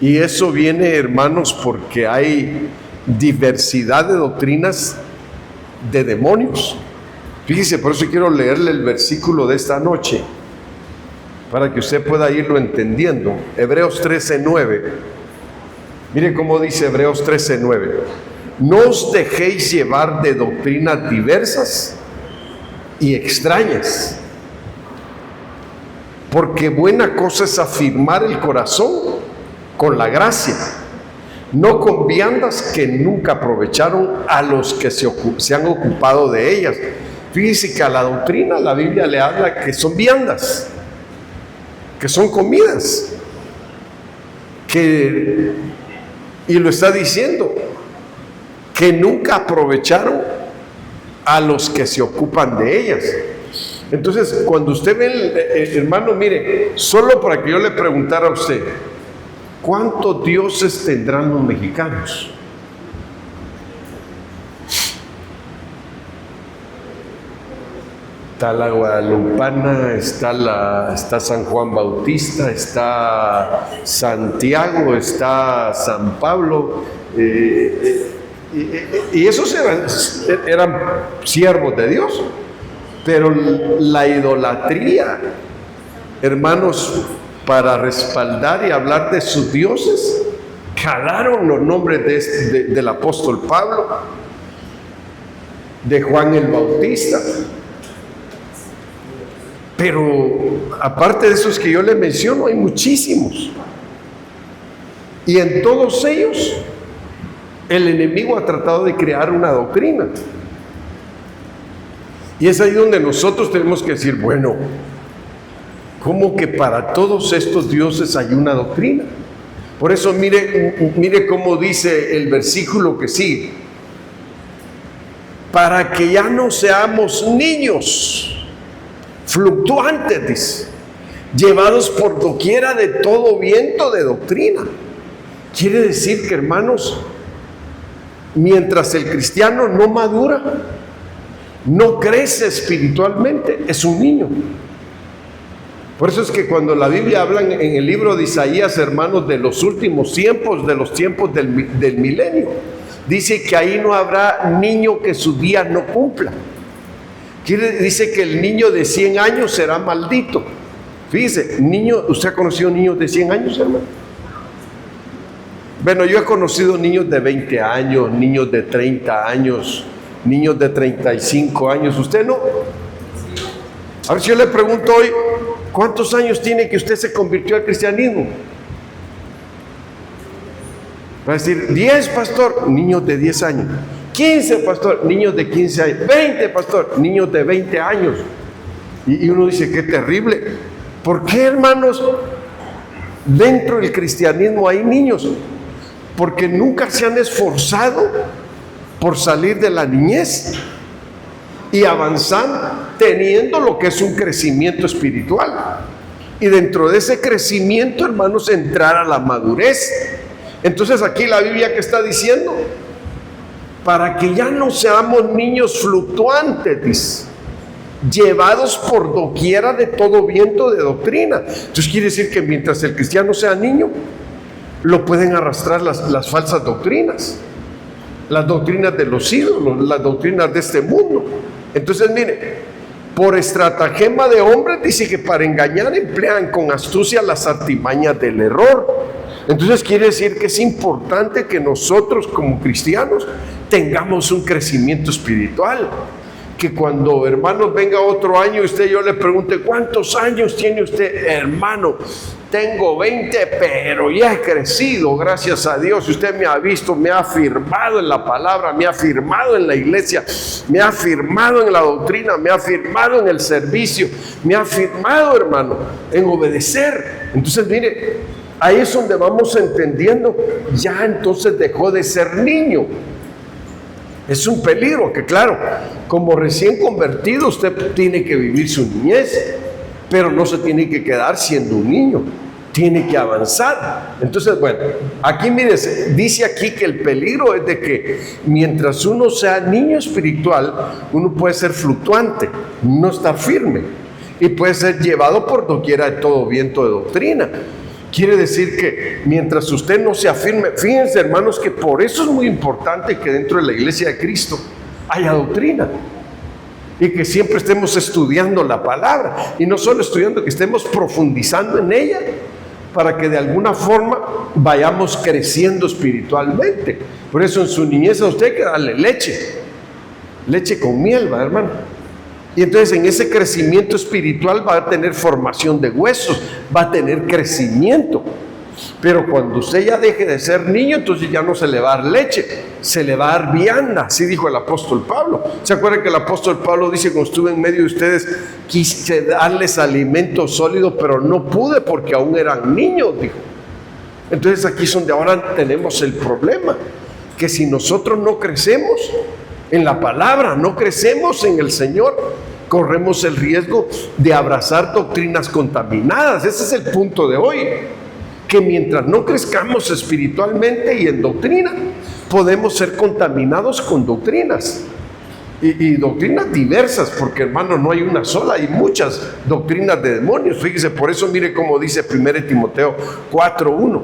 Y eso viene, hermanos, porque hay diversidad de doctrinas de demonios. Fíjese, por eso quiero leerle el versículo de esta noche, para que usted pueda irlo entendiendo. Hebreos 13:9. Mire cómo dice Hebreos 13:9. No os dejéis llevar de doctrinas diversas y extrañas, porque buena cosa es afirmar el corazón con la gracia, no con viandas que nunca aprovecharon a los que se han ocupado de ellas. Fíjese que a la doctrina la Biblia le habla que son viandas, que son comidas, y lo está diciendo, que nunca aprovecharon a los que se ocupan de ellas. Entonces, cuando usted ve, hermano, mire, solo para que yo le preguntara a usted, ¿cuántos dioses tendrán los mexicanos? Está la Guadalupana, está San Juan Bautista, está Santiago, está San Pablo, y esos eran siervos de Dios. Pero la idolatría, hermanos, para respaldar y hablar de sus dioses, jalaron los nombres del apóstol Pablo, de Juan el Bautista. Pero aparte de esos que yo les menciono, hay muchísimos. Y en todos ellos, el enemigo ha tratado de crear una doctrina. Y es ahí donde nosotros tenemos que decir, bueno, ¿cómo que para todos estos dioses hay una doctrina? Por eso mire cómo dice el versículo que sigue. Para que ya no seamos niños fluctuantes, dice, llevados por doquiera de todo viento de doctrina. Quiere decir que, hermanos, mientras el cristiano no madura, no crece espiritualmente, es un niño. Por eso es que cuando la Biblia habla en el libro de Isaías, hermanos, de los últimos tiempos, de los tiempos del milenio, dice que ahí no habrá niño que su día no cumpla. Dice que el niño de 100 años será maldito. Fíjese, ¿usted ha conocido niños de 100 años, hermano? Bueno, yo he conocido niños de 20 años, niños de 30 años, niños de 35 años. ¿Usted no? A ver si yo le pregunto hoy, ¿cuántos años tiene que usted se convirtió al cristianismo? Va a decir, 10, pastor, niños de 10 años. 15, pastor, niños de 15 años. 20, pastor, niños de 20 años. Y uno dice, qué terrible. ¿Por qué, hermanos, dentro del cristianismo hay niños? Porque nunca se han esforzado por salir de la niñez y avanzar teniendo lo que es un crecimiento espiritual. Y dentro de ese crecimiento, hermanos, entrar a la madurez. Entonces aquí la Biblia, ¿qué está diciendo? Para que ya no seamos niños fluctuantes, dice, llevados por doquiera de todo viento de doctrina. Entonces quiere decir que mientras el cristiano sea niño, lo pueden arrastrar las falsas doctrinas, las doctrinas de los ídolos, las doctrinas de este mundo. Entonces mire, por estratagema de hombres, dice que para engañar emplean con astucia las artimañas del error. Entonces quiere decir que es importante que nosotros como cristianos tengamos un crecimiento espiritual. Que cuando, hermanos, venga otro año y yo le pregunte, ¿cuántos años tiene usted? Hermano, tengo 20, pero ya he crecido, gracias a Dios. Usted me ha visto, me ha afirmado en la palabra, me ha afirmado en la iglesia, me ha afirmado en la doctrina, me ha afirmado en el servicio, me ha afirmado, hermano, en obedecer. Entonces, mire, ahí es donde vamos entendiendo, ya entonces dejó de ser niño. Es un peligro que, claro, como recién convertido, usted tiene que vivir su niñez, pero no se tiene que quedar siendo un niño, tiene que avanzar. Entonces, bueno, aquí mire, dice aquí que el peligro es de que mientras uno sea niño espiritual, uno puede ser fluctuante, no estar firme, y puede ser llevado por doquiera de todo viento de doctrina. Quiere decir que mientras usted no se afirme, fíjense hermanos que por eso es muy importante que dentro de la iglesia de Cristo haya doctrina y que siempre estemos estudiando la palabra, y no solo estudiando, que estemos profundizando en ella para que de alguna forma vayamos creciendo espiritualmente. Por eso en su niñez a usted hay que darle leche con miel, ¿va, hermano? Y entonces en ese crecimiento espiritual va a tener formación de huesos, va a tener crecimiento. Pero cuando usted ya deje de ser niño, entonces ya no se le va a dar leche, se le va a dar vianda. Así dijo el apóstol Pablo. ¿Se acuerdan que el apóstol Pablo dice: cuando estuve en medio de ustedes quise darles alimento sólido, pero no pude porque aún eran niños, dijo? Entonces aquí es donde ahora tenemos el problema, que si nosotros no crecemos en la palabra, no crecemos en el Señor, corremos el riesgo de abrazar doctrinas contaminadas. Ese es el punto de hoy, que mientras no crezcamos espiritualmente y en doctrina, podemos ser contaminados con doctrinas, y doctrinas diversas, porque hermano, no hay una sola, hay muchas doctrinas de demonios. Fíjese, por eso mire cómo dice 1 Timoteo 4:1.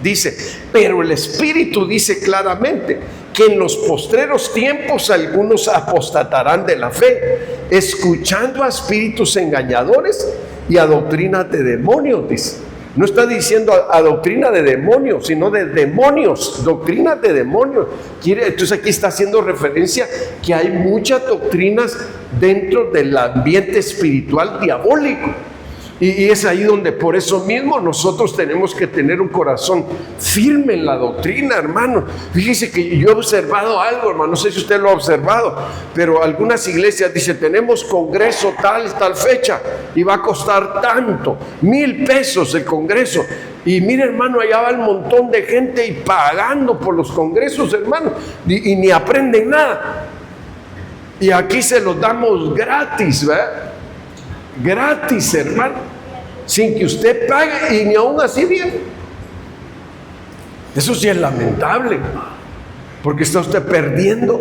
Dice: pero el Espíritu dice claramente que en los postreros tiempos algunos apostatarán de la fe, escuchando a espíritus engañadores y a doctrinas de demonios, dice. No está diciendo a doctrina de demonios, sino de demonios, doctrinas de demonios. Entonces aquí está haciendo referencia que hay muchas doctrinas dentro del ambiente espiritual diabólico. Y es ahí donde, por eso mismo, nosotros tenemos que tener un corazón firme en la doctrina, hermano. Fíjese que yo he observado algo, hermano, no sé si usted lo ha observado, pero algunas iglesias dicen: tenemos congreso tal fecha y va a costar tanto, 1,000 pesos el congreso. Y mire, hermano, allá va un montón de gente y pagando por los congresos, hermano, y ni aprenden nada. Y aquí se los damos gratis, ¿verdad? Gratis, hermano, sin que usted pague, y ni aún así bien. Eso sí es lamentable, porque está usted perdiendo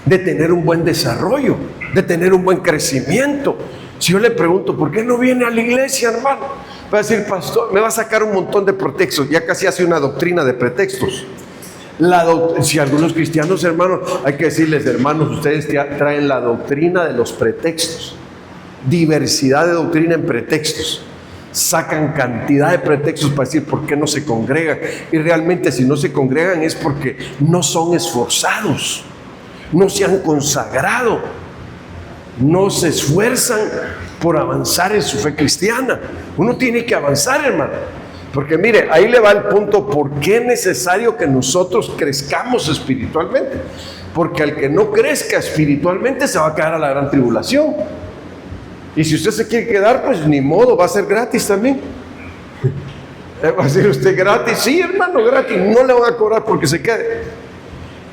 de tener un buen desarrollo, de tener un buen crecimiento. Si yo le pregunto: ¿por qué no viene a la iglesia, hermano? Va a decir: pastor, me va a sacar un montón de pretextos. Ya casi hace una doctrina de pretextos. Si algunos cristianos, hermanos, hay que decirles: hermanos, ustedes traen la doctrina de los pretextos. Diversidad de doctrina en pretextos. Sacan cantidad de pretextos para decir por qué no se congregan. Y realmente, si no se congregan, es porque no son esforzados, no se han consagrado, no se esfuerzan por avanzar en su fe cristiana. Uno tiene que avanzar, hermano, porque mire, ahí le va el punto: por qué es necesario que nosotros crezcamos espiritualmente. Porque al que no crezca espiritualmente se va a quedar a la gran tribulación. Y si usted se quiere quedar, pues ni modo, va a ser gratis también. Va a ser usted gratis. Sí, hermano, gratis. No le van a cobrar porque se quede.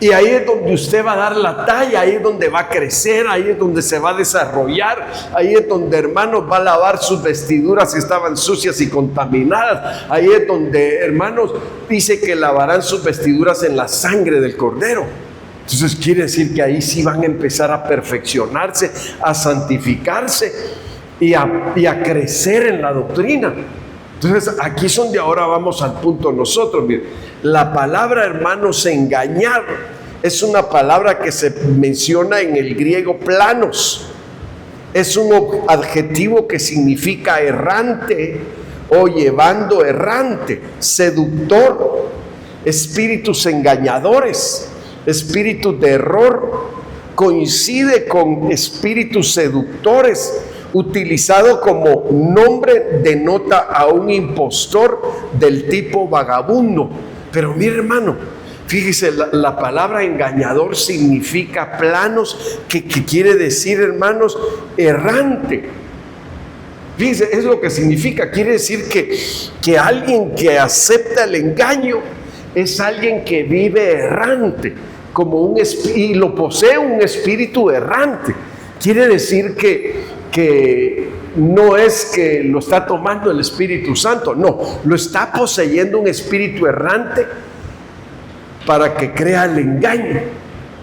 Y ahí es donde usted va a dar la talla, ahí es donde va a crecer, ahí es donde se va a desarrollar, ahí es donde, hermanos, va a lavar sus vestiduras que estaban sucias y contaminadas. Ahí es donde, hermanos, dice que lavarán sus vestiduras en la sangre del Cordero. Entonces quiere decir que ahí sí van a empezar a perfeccionarse, a santificarse y a crecer en la doctrina. Entonces aquí es donde ahora vamos al punto nosotros. Miren, la palabra, hermanos, engañar, es una palabra que se menciona en el griego planos. Es un adjetivo que significa errante o llevando errante, seductor, espíritus engañadores, espíritus de error. Coincide con espíritus seductores, utilizado como nombre, denota a un impostor del tipo vagabundo. Pero mire, hermano, fíjese, la palabra engañador significa planos, que quiere decir, hermanos, errante. Fíjese, es lo que significa. Quiere decir que alguien que acepta el engaño es alguien que vive errante, como y lo posee un espíritu errante. Quiere decir que no es que lo está tomando el Espíritu Santo, no, lo está poseyendo un espíritu errante para que crea el engaño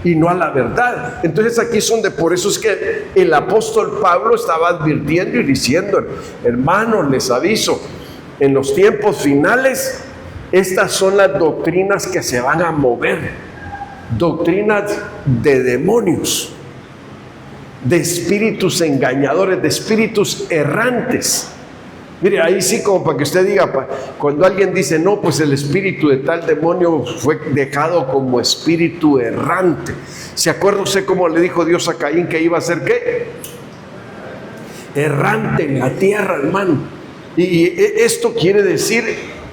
y no a la verdad. Entonces aquí es donde, por eso es que el apóstol Pablo estaba advirtiendo y diciendo: hermanos, les aviso, en los tiempos finales, estas son las doctrinas que se van a mover. Doctrinas de demonios, de espíritus engañadores, de espíritus errantes. Mire, ahí sí, como para que usted diga, cuando alguien dice, no, pues el espíritu de tal demonio fue dejado como espíritu errante. ¿Se acuerda usted cómo le dijo Dios a Caín que iba a ser qué? Errante en la tierra, hermano. Y esto quiere decir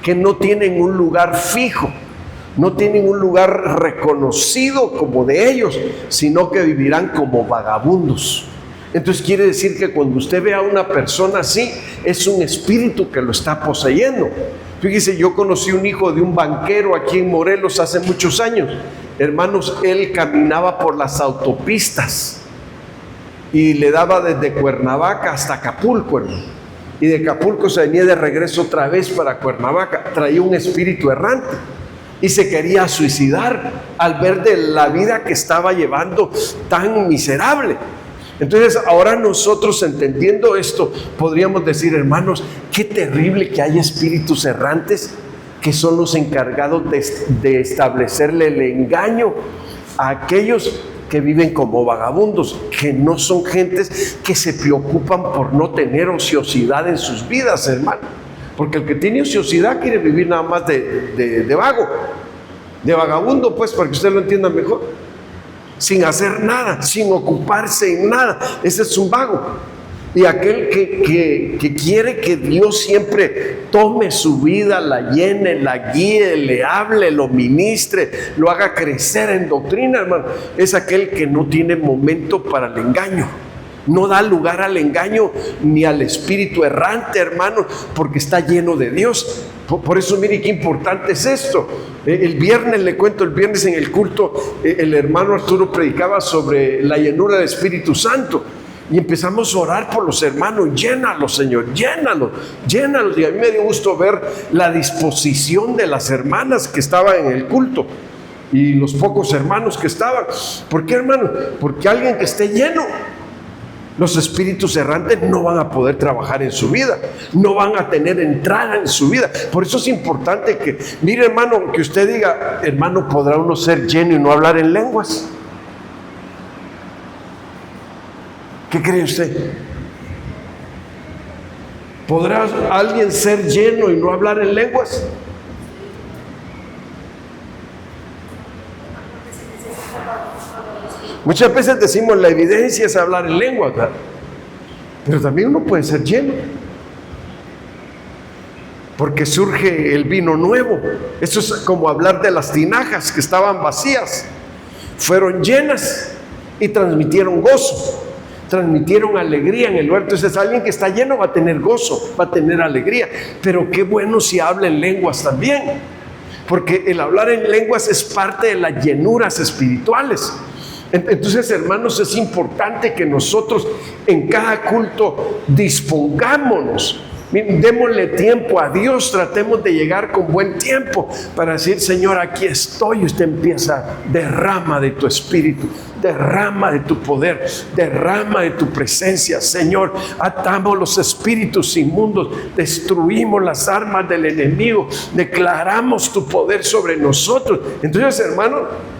que no tienen un lugar fijo, no tienen un lugar reconocido como de ellos, sino que vivirán como vagabundos. Entonces quiere decir que cuando usted ve a una persona así, es un espíritu que lo está poseyendo. Fíjese, yo conocí un hijo de un banquero aquí en Morelos hace muchos años. Hermanos, él caminaba por las autopistas y le daba desde Cuernavaca hasta Acapulco, hermano. Y de Acapulco se venía de regreso otra vez para Cuernavaca. Traía un espíritu errante y se quería suicidar al ver de la vida que estaba llevando tan miserable. Entonces ahora nosotros, entendiendo esto, podríamos decir, hermanos, qué terrible que haya espíritus errantes que son los encargados de establecerle el engaño a aquellos que viven como vagabundos, que no son gentes que se preocupan por no tener ociosidad en sus vidas, hermano. Porque el que tiene ociosidad quiere vivir nada más de vago, de vagabundo, pues, para que usted lo entienda mejor. Sin hacer nada, sin ocuparse en nada. Ese es un vago. Y aquel que quiere que Dios siempre tome su vida, la llene, la guíe, le hable, lo ministre, lo haga crecer en doctrina, hermano, es aquel que no tiene momento para el engaño. No da lugar al engaño ni al espíritu errante, hermano, porque está lleno de Dios. Por eso, mire qué importante es esto. El viernes, le cuento, el viernes en el culto, el hermano Arturo predicaba sobre la llenura del Espíritu Santo. Y empezamos a orar por los hermanos. Llénalos, Señor, llénalos, llénalos. Y a mí me dio gusto ver la disposición de las hermanas que estaban en el culto y los pocos hermanos que estaban. ¿Por qué, hermano? Porque alguien que esté lleno, los espíritus errantes no van a poder trabajar en su vida, no van a tener entrada en su vida. Por eso es importante que, mire, hermano, que usted diga, hermano, ¿podrá uno ser lleno y no hablar en lenguas? ¿Qué cree usted? ¿Podrá alguien ser lleno y no hablar en lenguas? Muchas veces decimos la evidencia es hablar en lenguas, ¿verdad? Pero también uno puede ser lleno, porque surge el vino nuevo. Eso es como hablar de las tinajas que estaban vacías, fueron llenas y transmitieron gozo, transmitieron alegría en el lugar. Entonces alguien que está lleno va a tener gozo, va a tener alegría. Pero qué bueno si habla en lenguas también, porque el hablar en lenguas es parte de las llenuras espirituales. Entonces, hermanos, es importante que nosotros en cada culto dispongámonos, démosle tiempo a Dios, tratemos de llegar con buen tiempo para decir, Señor, aquí estoy. Usted empieza, derrama de tu espíritu, derrama de tu poder, derrama de tu presencia, Señor. Atamos los espíritus inmundos, destruimos las armas del enemigo, declaramos tu poder sobre nosotros. Entonces, hermano,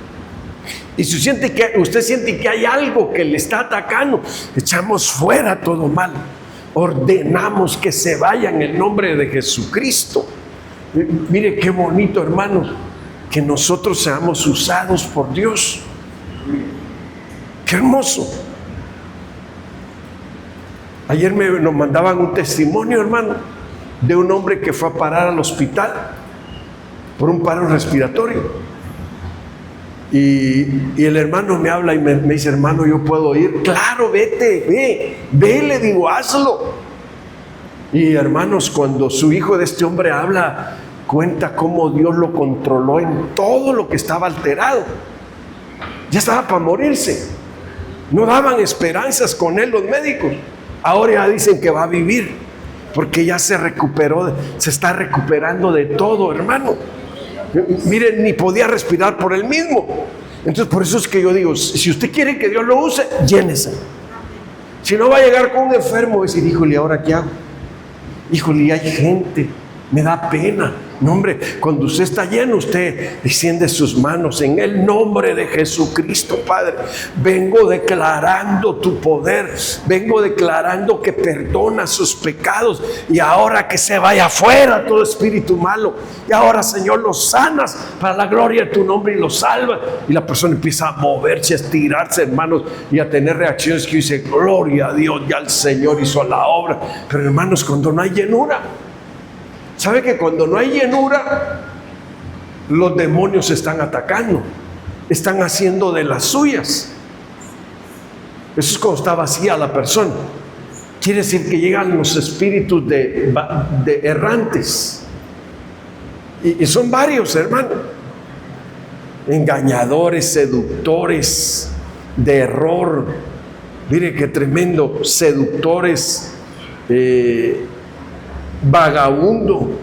y si usted siente que hay algo que le está atacando, echamos fuera todo mal, ordenamos que se vaya en el nombre de Jesucristo. Mire qué bonito, hermano, que nosotros seamos usados por Dios. Qué hermoso. Ayer nos mandaban un testimonio, hermano, de un hombre que fue a parar al hospital por un paro respiratorio. Y el hermano me habla y me dice, hermano, ¿yo puedo ir? Claro, vete, ve, le digo, hazlo. Y hermanos, cuando su hijo de este hombre habla, cuenta cómo Dios lo controló en todo lo que estaba alterado. Ya estaba para morirse. No daban esperanzas con él los médicos. Ahora ya dicen que va a vivir, porque ya se recuperó, se está recuperando de todo, hermano. Miren, ni podía respirar por él mismo. Entonces, por eso es que yo digo, si usted quiere que Dios lo use, llénese. Si no, va a llegar con un enfermo y decir, híjole, ¿ahora qué hago? Híjole, hay gente Me da pena. No, hombre, cuando usted está lleno, usted extiende sus manos en el nombre de Jesucristo, Padre. Vengo declarando tu poder. Vengo declarando que perdona sus pecados. Y ahora que se vaya afuera todo espíritu malo. Y ahora, Señor, lo sanas para la gloria de tu nombre y lo salva. Y la persona empieza a moverse, a estirarse, hermanos, y a tener reacciones que dice: gloria a Dios, ya el Señor hizo la obra. Pero, hermanos, cuando no hay llenura, ¿sabe que cuando no hay llenura, los demonios están atacando? Están haciendo de las suyas. Eso es cuando está vacía la persona. Quiere decir que llegan los espíritus de errantes. Y son varios, hermano. Engañadores, seductores de error. Mire qué tremendo. Seductores, vagabundo.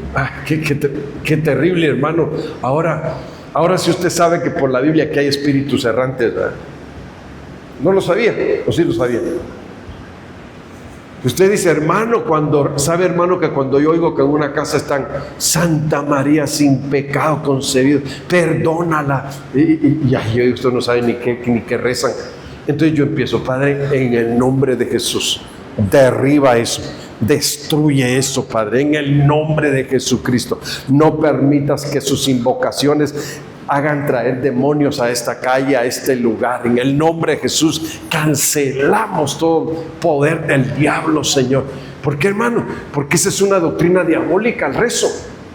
Qué terrible, hermano. Ahora sí usted sabe que por la Biblia que hay espíritus errantes, ¿verdad? ¿No lo sabía? ¿O sí lo sabía? Usted dice, hermano, sabe, hermano, que cuando yo oigo que en una casa están Santa María sin pecado concebido, perdónala, y usted no sabe ni qué rezan. Entonces yo empiezo: Padre, en el nombre de Jesús, derriba eso. Destruye eso, Padre, en el nombre de Jesucristo. No permitas que sus invocaciones hagan traer demonios a esta calle, a este lugar. En el nombre de Jesús cancelamos todo poder del diablo, Señor. ¿Por qué, hermano? Porque esa es una doctrina diabólica, el rezo.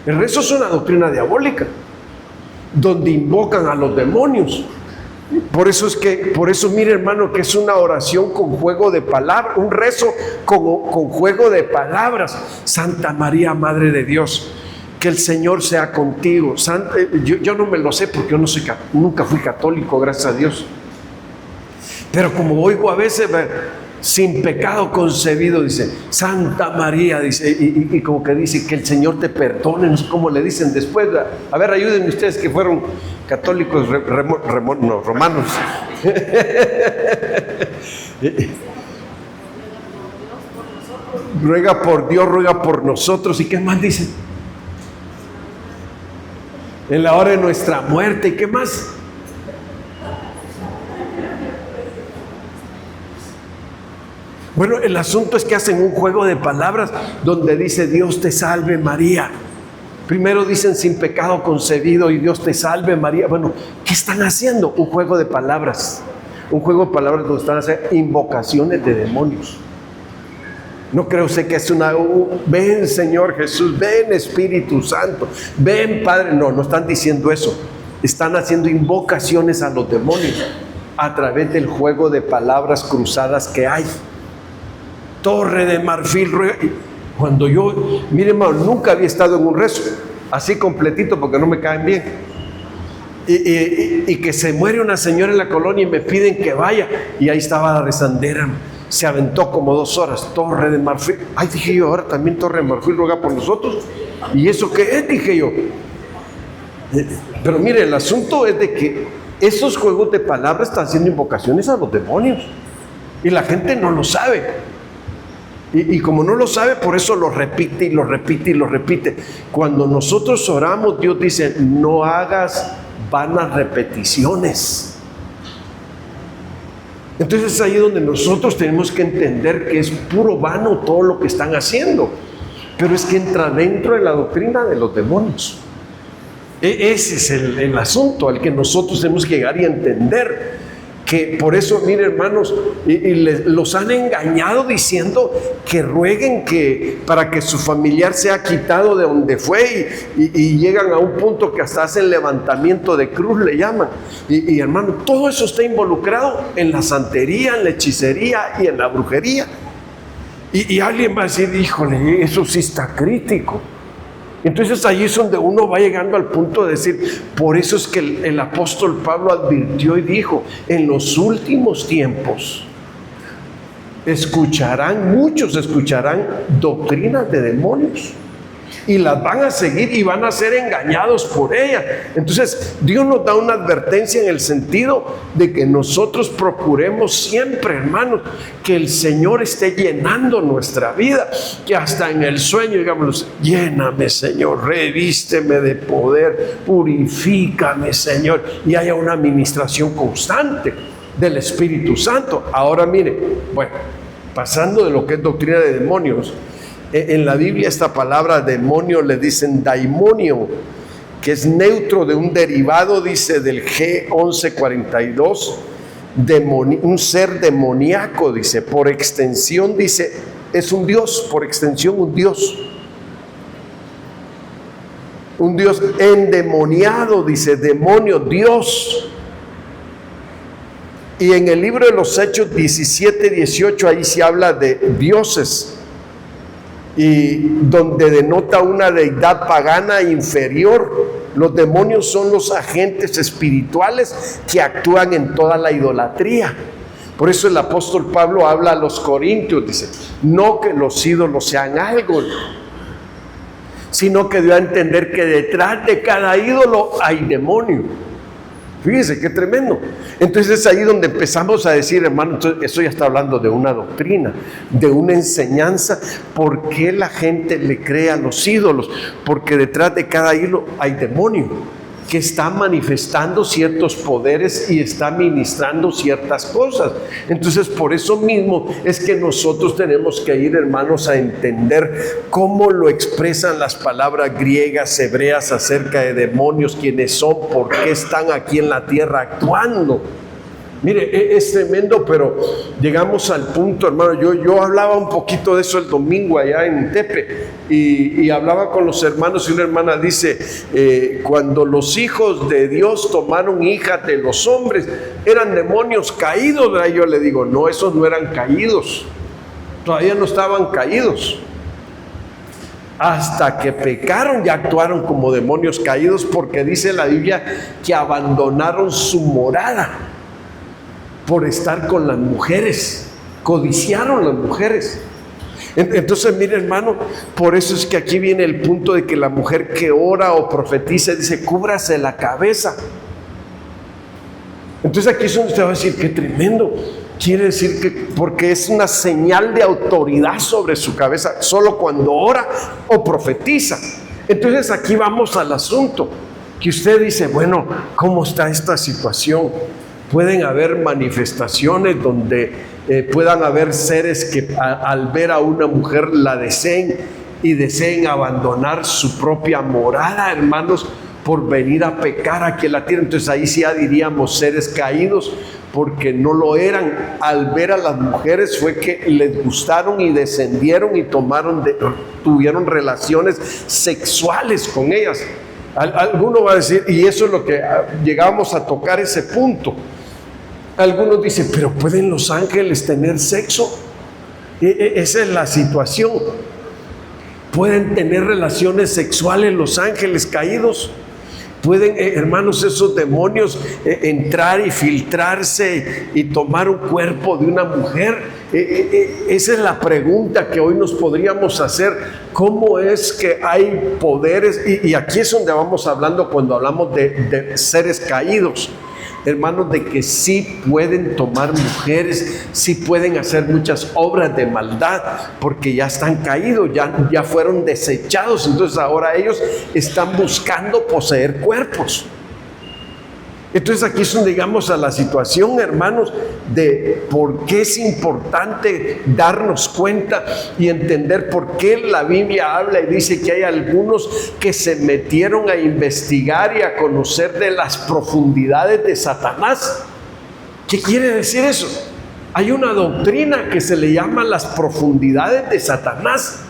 El rezo es una doctrina diabólica, donde invocan a los demonios. Por eso, mire, hermano, que es una oración con juego de palabras, un rezo con juego de palabras. Santa María, Madre de Dios, que el Señor sea contigo. Yo no me lo sé porque yo nunca fui católico, gracias a Dios. Pero como oigo a veces, sin pecado concebido, dice Santa María, dice, y como que dice que el Señor te perdone, no sé cómo le dicen después. A ver, ayúdenme ustedes que fueron católicos romanos. Ruega por Dios, ruega por nosotros. ¿Y qué más dice? En la hora de nuestra muerte. ¿Y qué más? Bueno, el asunto es que hacen un juego de palabras donde dice: Dios te salve María. Primero dicen sin pecado concebido y Dios te salve María. Bueno, ¿qué están haciendo? Un juego de palabras. Un juego de palabras donde están haciendo invocaciones de demonios. No creo usted que es ven Señor Jesús, ven Espíritu Santo, ven Padre. No están diciendo eso. Están haciendo invocaciones a los demonios a través del juego de palabras cruzadas que hay. Torre de marfil. Cuando yo, mire, hermano, nunca había estado en un rezo así completito porque no me caen bien. Y que se muere una señora en la colonia y me piden que vaya. Y ahí estaba la rezandera. Se aventó como 2 horas. Torre de marfil. Ay, dije yo, ahora también Torre de marfil ruega por nosotros. ¿Y eso qué es? Dije yo. Pero mire, el asunto es de que esos juegos de palabras están haciendo invocaciones a los demonios. Y la gente no lo sabe. Y como no lo sabe, por eso lo repite y lo repite y lo repite. Cuando nosotros oramos, Dios dice: no hagas vanas repeticiones. Entonces es ahí donde nosotros tenemos que entender que es puro vano todo lo que están haciendo. Pero es que entra dentro de la doctrina de los demonios. Ese es el asunto al que nosotros tenemos que llegar y entender. Que por eso, mire, hermanos, los han engañado diciendo que rueguen para que su familiar sea quitado de donde fue, y llegan a un punto que hasta hacen levantamiento de cruz, le llaman. Y hermano, todo eso está involucrado en la santería, en la hechicería y en la brujería. Y alguien va a decir: híjole, eso sí está crítico. Entonces allí es donde uno va llegando al punto de decir, por eso es que el apóstol Pablo advirtió y dijo: en los últimos tiempos muchos escucharán doctrinas de demonios. y las van a seguir y van a ser engañados por ellas. Entonces Dios nos da una advertencia en el sentido de que nosotros procuremos siempre, hermanos, que el Señor esté llenando nuestra vida, que hasta en el sueño digamos: lléname, Señor, revísteme de poder, purifícame, Señor, y haya una administración constante del Espíritu Santo. Ahora mire, bueno, pasando de lo que es doctrina de demonios, en la Biblia esta palabra demonio le dicen daimonio, que es neutro de un derivado, dice, del G1142, un ser demoníaco, dice, por extensión, dice, es un Dios, por extensión un Dios endemoniado, dice, demonio, Dios. Y en el libro de los Hechos 17-18, ahí se habla de dioses, y donde denota una deidad pagana inferior. Los demonios son los agentes espirituales que actúan en toda la idolatría. Por eso el apóstol Pablo habla a los corintios, dice, no que los ídolos sean algo, sino que dio a entender que detrás de cada ídolo hay demonio. Fíjese qué tremendo. Entonces es ahí donde empezamos a decir, hermano, eso ya está hablando de una doctrina, de una enseñanza. ¿Por qué la gente le cree a los ídolos? Porque detrás de cada ídolo hay demonio que está manifestando ciertos poderes y está ministrando ciertas cosas. Entonces, por eso mismo es que nosotros tenemos que ir, hermanos, a entender cómo lo expresan las palabras griegas, hebreas acerca de demonios, quiénes son, por qué están aquí en la tierra actuando. Mire, es tremendo, pero llegamos al punto, hermano. Yo hablaba un poquito de eso el domingo allá en Tepe, y hablaba con los hermanos, y una hermana dice, cuando los hijos de Dios tomaron hijas de los hombres, eran demonios caídos, ¿verdad? Yo le digo, no, esos no eran caídos, todavía no estaban caídos. Hasta que pecaron ya actuaron como demonios caídos, porque dice la Biblia que abandonaron su morada por estar con las mujeres, codiciaron las mujeres. Entonces, mire, hermano, por eso es que aquí viene el punto de que la mujer que ora o profetiza dice, cúbrase la cabeza. Entonces aquí es donde usted va a decir, qué tremendo. Quiere decir que porque es una señal de autoridad sobre su cabeza solo cuando ora o profetiza. Entonces aquí vamos al asunto, que usted dice, bueno, ¿cómo está esta situación? Pueden haber manifestaciones donde puedan haber seres que al ver a una mujer la deseen y deseen abandonar su propia morada, hermanos, por venir a pecar aquí en la tierra. Entonces ahí sí ya diríamos seres caídos, porque no lo eran. Al ver a las mujeres fue que les gustaron y descendieron y tuvieron relaciones sexuales con ellas. Alguno va a decir, y eso es lo que llegamos a tocar, ese punto. Algunos dicen, pero ¿pueden los ángeles tener sexo? Esa es la situación. ¿Pueden tener relaciones sexuales los ángeles caídos? ¿Pueden, hermanos, esos demonios entrar y filtrarse y tomar un cuerpo de una mujer? Esa es la pregunta que hoy nos podríamos hacer. ¿Cómo es que hay poderes? Y aquí es donde vamos hablando cuando hablamos de seres caídos. Hermanos, de que sí pueden tomar mujeres, sí pueden hacer muchas obras de maldad, porque ya están caídos, ya fueron desechados. Entonces ahora ellos están buscando poseer cuerpos. Entonces aquí es donde llegamos a la situación, hermanos, de por qué es importante darnos cuenta y entender por qué la Biblia habla y dice que hay algunos que se metieron a investigar y a conocer de las profundidades de Satanás. ¿Qué quiere decir eso? Hay una doctrina que se le llama las profundidades de Satanás.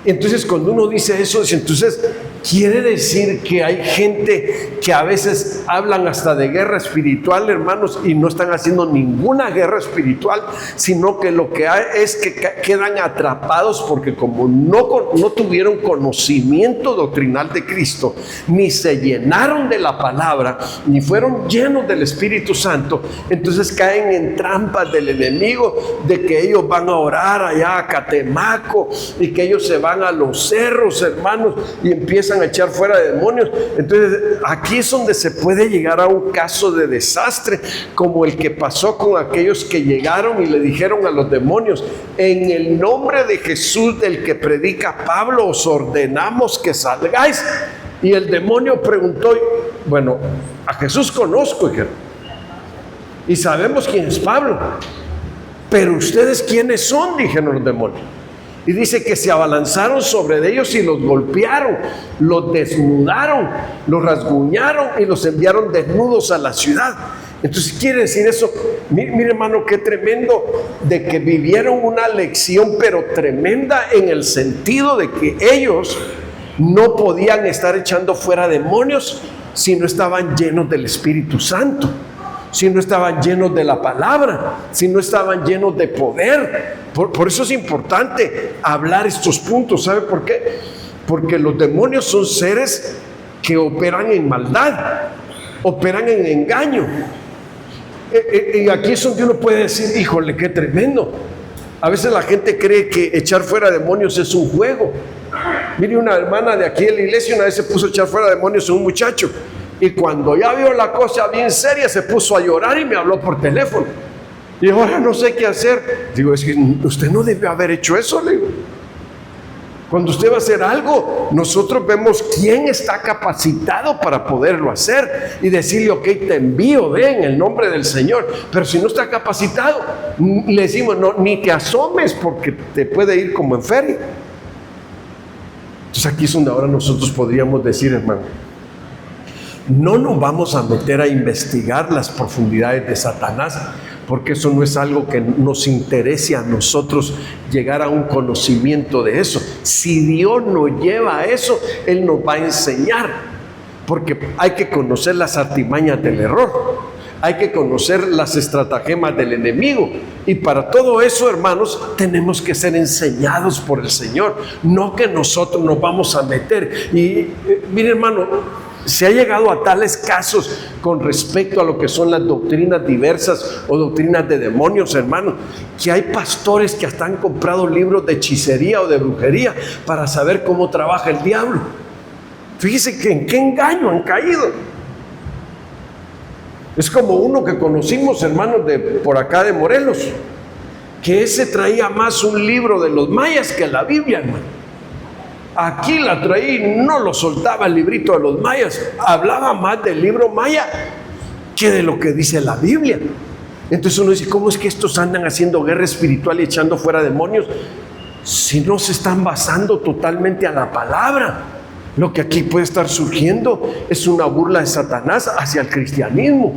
Entonces cuando uno dice eso, entonces Quiere decir que hay gente que a veces hablan hasta de guerra espiritual, hermanos, y no están haciendo ninguna guerra espiritual, sino que lo que hay es que quedan atrapados porque como no tuvieron conocimiento doctrinal de Cristo, ni se llenaron de la palabra, ni fueron llenos del Espíritu Santo, entonces caen en trampas del enemigo de que ellos van a orar allá a Catemaco y que ellos se van a los cerros, hermanos, y empiezan a echar fuera demonios. Entonces aquí es donde se puede llegar a un caso de desastre, como el que pasó con aquellos que llegaron y le dijeron a los demonios: en el nombre de Jesús del que predica Pablo os ordenamos que salgáis. Y el demonio preguntó: bueno, a Jesús conozco, y sabemos quién es Pablo, pero ustedes quiénes son, dijeron los demonios. Y dice que se abalanzaron sobre ellos y los golpearon, los desnudaron, los rasguñaron y los enviaron desnudos a la ciudad. Entonces quiere decir eso, mire hermano, qué tremendo, de que vivieron una lección, pero tremenda en el sentido de que ellos no podían estar echando fuera demonios si no estaban llenos del Espíritu Santo, si no estaban llenos de la palabra, si no estaban llenos de poder. Por eso es importante hablar estos puntos. ¿Sabe por qué? Porque los demonios son seres que operan en maldad, operan en engaño. Y aquí es donde uno puede decir: híjole, qué tremendo. A veces la gente cree que echar fuera demonios es un juego. Mire, una hermana de aquí de la iglesia una vez se puso a echar fuera demonios a un muchacho, y cuando ya vio la cosa bien seria se puso a llorar y me habló por teléfono. Y ahora no sé qué hacer. Digo: es que usted no debe haber hecho eso, le digo. Cuando usted va a hacer algo, nosotros vemos quién está capacitado para poderlo hacer y decirle: ok, te envío, ve, en el nombre del Señor. Pero si no está capacitado, le decimos: no, ni te asomes porque te puede ir como en feria. Entonces aquí es donde ahora nosotros podríamos decir, hermano, no nos vamos a meter a investigar las profundidades de Satanás, porque eso no es algo que nos interese a nosotros llegar a un conocimiento de eso. Si Dios nos lleva a eso, Él nos va a enseñar, porque hay que conocer las artimañas del error, hay que conocer las estratagemas del enemigo, y para todo eso, hermanos, tenemos que ser enseñados por el Señor, no que nosotros nos vamos a meter. Y mire, hermano, se ha llegado a tales casos con respecto a lo que son las doctrinas diversas o doctrinas de demonios, hermanos, que hay pastores que hasta han comprado libros de hechicería o de brujería para saber cómo trabaja el diablo. Fíjese que en qué engaño han caído. Es como uno que conocimos, hermanos, de por acá de Morelos, que ese traía más un libro de los mayas que la Biblia, hermano. Aquí la traía y no lo soltaba el librito de los mayas. Hablaba más del libro maya que de lo que dice la Biblia. Entonces uno dice: ¿cómo es que estos andan haciendo guerra espiritual y echando fuera demonios si no se están basando totalmente a la palabra? Lo que aquí puede estar surgiendo es una burla de Satanás hacia el cristianismo.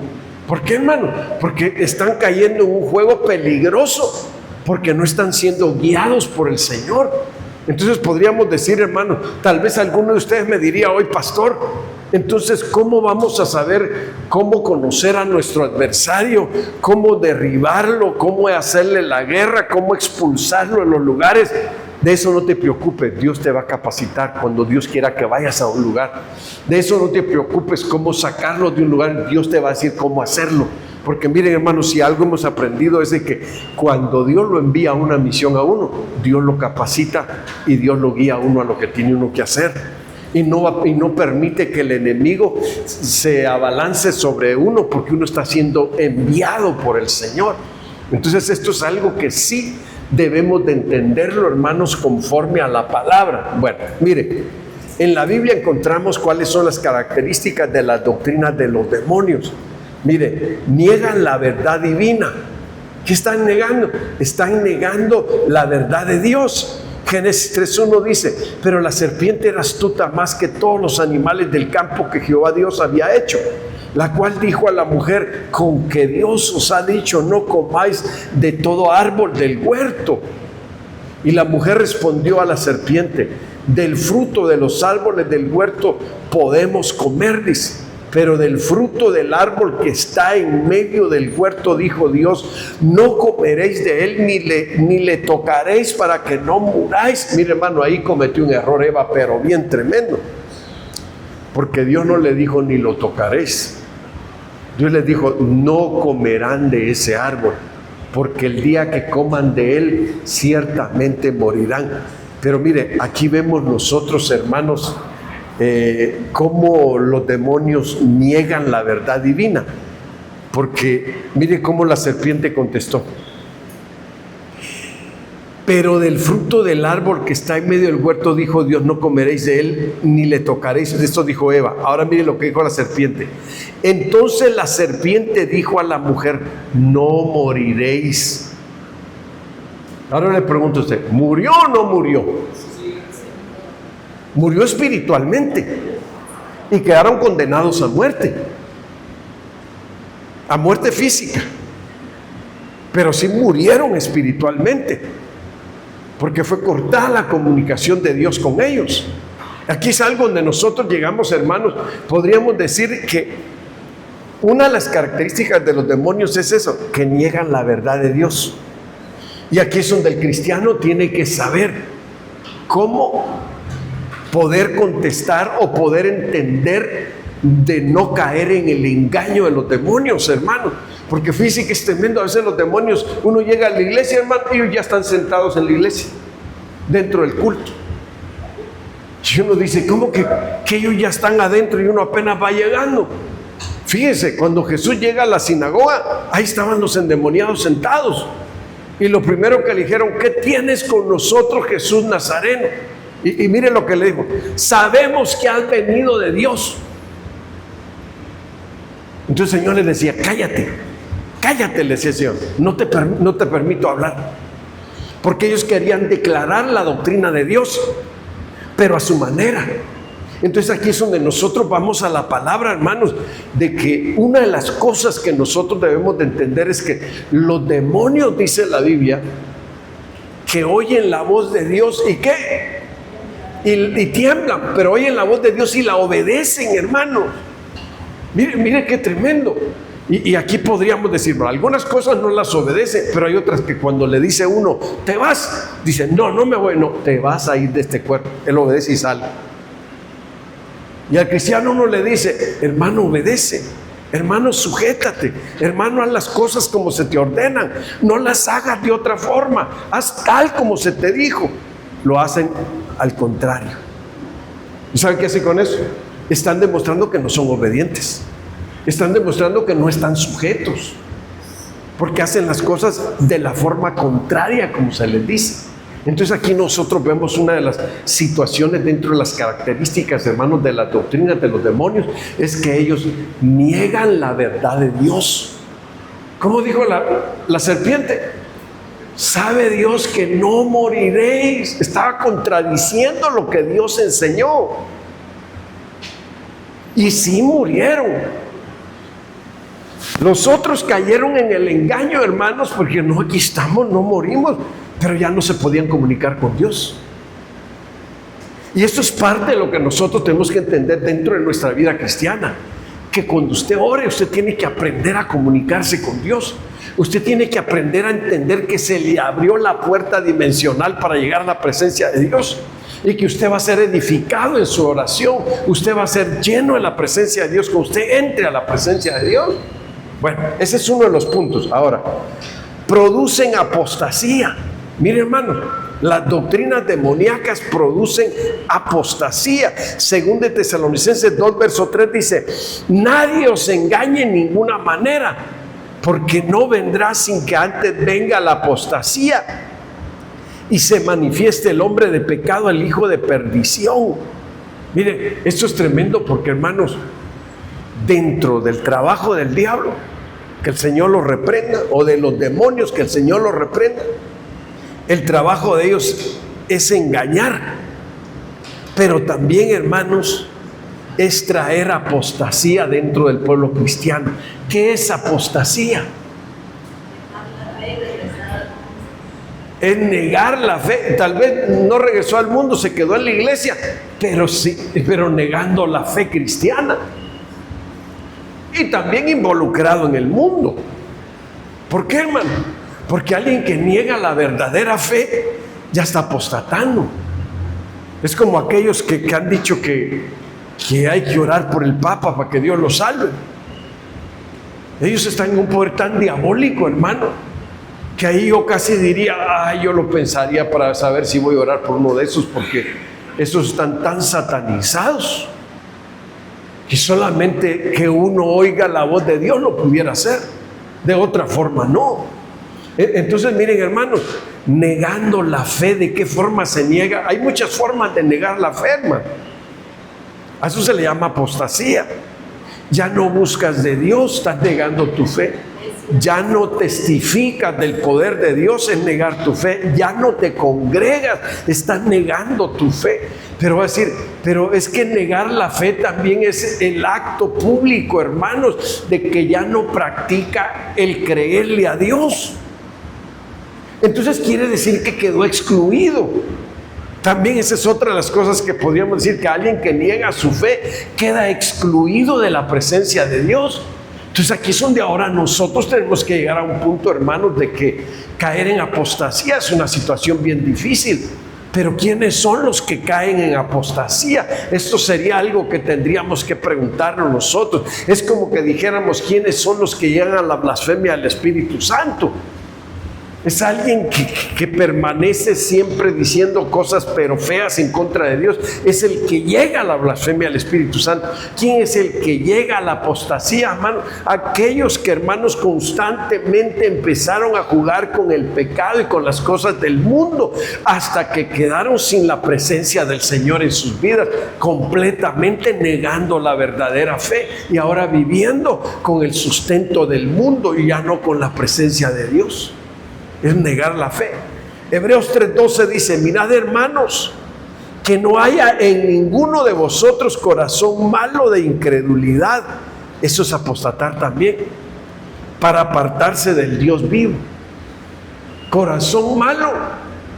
¿Por qué, hermano? Porque están cayendo en un juego peligroso, porque no están siendo guiados por el Señor. Entonces podríamos decir, hermano, tal vez alguno de ustedes me diría hoy: pastor, entonces ¿cómo vamos a saber cómo conocer a nuestro adversario, cómo derribarlo, cómo hacerle la guerra, cómo expulsarlo en los lugares? De eso no te preocupes, Dios te va a capacitar cuando Dios quiera que vayas a un lugar. De eso no te preocupes, cómo sacarlo de un lugar, Dios te va a decir cómo hacerlo. Porque miren, hermanos, si algo hemos aprendido es de que cuando Dios lo envía a una misión a uno, Dios lo capacita y Dios lo guía a uno a lo que tiene uno que hacer. Y no permite que el enemigo se abalance sobre uno, porque uno está siendo enviado por el Señor. Entonces esto es algo que sí debemos de entenderlo, hermanos, conforme a la palabra. Bueno, mire, en la Biblia encontramos cuáles son las características de las doctrinas de los demonios. Mire, niegan la verdad divina. ¿Qué están negando? Están negando la verdad de Dios. Génesis 3:1 dice: pero la serpiente era astuta más que todos los animales del campo que Jehová Dios había hecho, la cual dijo a la mujer: con que Dios os ha dicho, no comáis de todo árbol del huerto. Y la mujer respondió a la serpiente: del fruto de los árboles del huerto podemos comer, dice. Pero del fruto del árbol que está en medio del huerto, dijo Dios, no comeréis de él ni le tocaréis para que no muráis. Mire, hermano, ahí cometió un error Eva, pero bien tremendo. Porque Dios no le dijo ni lo tocaréis. Dios les dijo, no comerán de ese árbol, porque el día que coman de él, ciertamente morirán. Pero mire, aquí vemos nosotros, hermanos, cómo los demonios niegan la verdad divina. Porque mire cómo la serpiente contestó. Pero del fruto del árbol que está en medio del huerto, dijo Dios, no comeréis de él, ni le tocaréis. Esto dijo Eva. Ahora mire lo que dijo la serpiente. Entonces la serpiente dijo a la mujer, no moriréis. Ahora le pregunto a usted, ¿murió o no murió? Murió espiritualmente y quedaron condenados a muerte física, pero sí murieron espiritualmente, porque fue cortada la comunicación de Dios con ellos. Aquí es algo donde nosotros llegamos, hermanos, podríamos decir que una de las características de los demonios es eso, que niegan la verdad de Dios. Y aquí es donde el cristiano tiene que saber cómo poder contestar o poder entender de no caer en el engaño de los demonios, hermanos. Porque fíjense que es tremendo, a veces los demonios, uno llega a la iglesia, hermano, ellos ya están sentados en la iglesia, dentro del culto. Y uno dice, ¿cómo que ellos ya están adentro y uno apenas va llegando? Fíjense, cuando Jesús llega a la sinagoga, ahí estaban los endemoniados sentados. Y lo primero que le dijeron, ¿qué tienes con nosotros, Jesús Nazareno? Y mire lo que le dijo, sabemos que has venido de Dios. Entonces el Señor les decía, cállate, le decía el Señor, no te permito hablar. Porque ellos querían declarar la doctrina de Dios, pero a su manera. Entonces aquí es donde nosotros vamos a la palabra, hermanos, de que una de las cosas que nosotros debemos de entender es que los demonios, dice la Biblia, que oyen la voz de Dios y ¿qué? Y tiemblan, pero oyen la voz de Dios y la obedecen, hermano. Mire qué tremendo. Y aquí podríamos decir, bueno, algunas cosas no las obedece, pero hay otras que cuando le dice uno, te vas, dice, no me voy, no, te vas a ir de este cuerpo. Él obedece y sale. Y al cristiano uno le dice, hermano, obedece, hermano, sujétate, hermano, haz las cosas como se te ordenan, no las hagas de otra forma, haz tal como se te dijo. Lo hacen al contrario. ¿Y saben qué hacen con eso? Están demostrando que no son obedientes, están demostrando que no están sujetos, porque hacen las cosas de la forma contraria como se les dice. Entonces aquí nosotros vemos una de las situaciones dentro de las características, hermanos, de la doctrina de los demonios, es que ellos niegan la verdad de Dios. ¿Cómo dijo la serpiente? ¿Sabe Dios que no moriréis? Estaba contradiciendo lo que Dios enseñó. Y sí murieron. Los otros cayeron en el engaño, hermanos, porque no, aquí estamos, no morimos, pero ya no se podían comunicar con Dios. Y esto es parte de lo que nosotros tenemos que entender dentro de nuestra vida cristiana, que cuando usted ore, usted tiene que aprender a comunicarse con Dios. Usted tiene que aprender a entender que se le abrió la puerta dimensional para llegar a la presencia de Dios, y que usted va a ser edificado en su oración, usted va a ser lleno de la presencia de Dios cuando usted entre a la presencia de Dios. Bueno, ese es uno de los puntos. Ahora, producen apostasía. Mire, hermano, las doctrinas demoníacas producen apostasía. Según de Tesalonicenses 2, verso 3 dice, nadie os engañe en ninguna manera, porque no vendrá sin que antes venga la apostasía y se manifieste el hombre de pecado, el hijo de perdición. Mire, esto es tremendo porque, hermanos, dentro del trabajo del diablo, que el Señor los reprenda, o de los demonios, que el Señor los reprenda, el trabajo de ellos es engañar, pero también, hermanos, es traer apostasía dentro del pueblo cristiano. ¿Qué es apostasía? Es negar la fe. Tal vez no regresó al mundo, se quedó en la iglesia, pero sí, pero negando la fe cristiana. Y también involucrado en el mundo. ¿Por qué, hermano? Porque alguien que niega la verdadera fe ya está apostatando. Es como aquellos que han dicho que hay que orar por el Papa para que Dios lo salve. Ellos están en un poder tan diabólico, hermano, que ahí yo casi diría, yo lo pensaría para saber si voy a orar por uno de esos, porque esos están tan satanizados que solamente que uno oiga la voz de Dios lo pudiera hacer. De otra forma no. Entonces miren, hermanos, negando la fe, ¿de qué forma se niega? Hay muchas formas de negar la fe, hermano. A eso se le llama apostasía. Ya no buscas de Dios, estás negando tu fe. Ya no testificas del poder de Dios, es negar tu fe. Ya no te congregas, estás negando tu fe. Pero va a decir, pero es que negar la fe también es el acto público, hermanos, de que ya no practica el creerle a Dios. Entonces quiere decir que quedó excluido. También esa es otra de las cosas que podríamos decir, que alguien que niega su fe queda excluido de la presencia de Dios. Entonces aquí es donde ahora nosotros tenemos que llegar a un punto, hermanos, de que caer en apostasía es una situación bien difícil. Pero ¿quiénes son los que caen en apostasía? Esto sería algo que tendríamos que preguntarnos nosotros. Es como que dijéramos, ¿quiénes son los que llegan a la blasfemia del Espíritu Santo? Es alguien que permanece siempre diciendo cosas pero feas en contra de Dios. Es el que llega a la blasfemia del Espíritu Santo. ¿Quién es el que llega a la apostasía, hermano? Aquellos que, hermanos, constantemente empezaron a jugar con el pecado y con las cosas del mundo hasta que quedaron sin la presencia del Señor en sus vidas, completamente negando la verdadera fe y ahora viviendo con el sustento del mundo y ya no con la presencia de Dios. Es negar la fe. Hebreos 3:12 dice, mirad, hermanos, que no haya en ninguno de vosotros corazón malo de incredulidad. Eso es apostatar también, para apartarse del Dios vivo. Corazón malo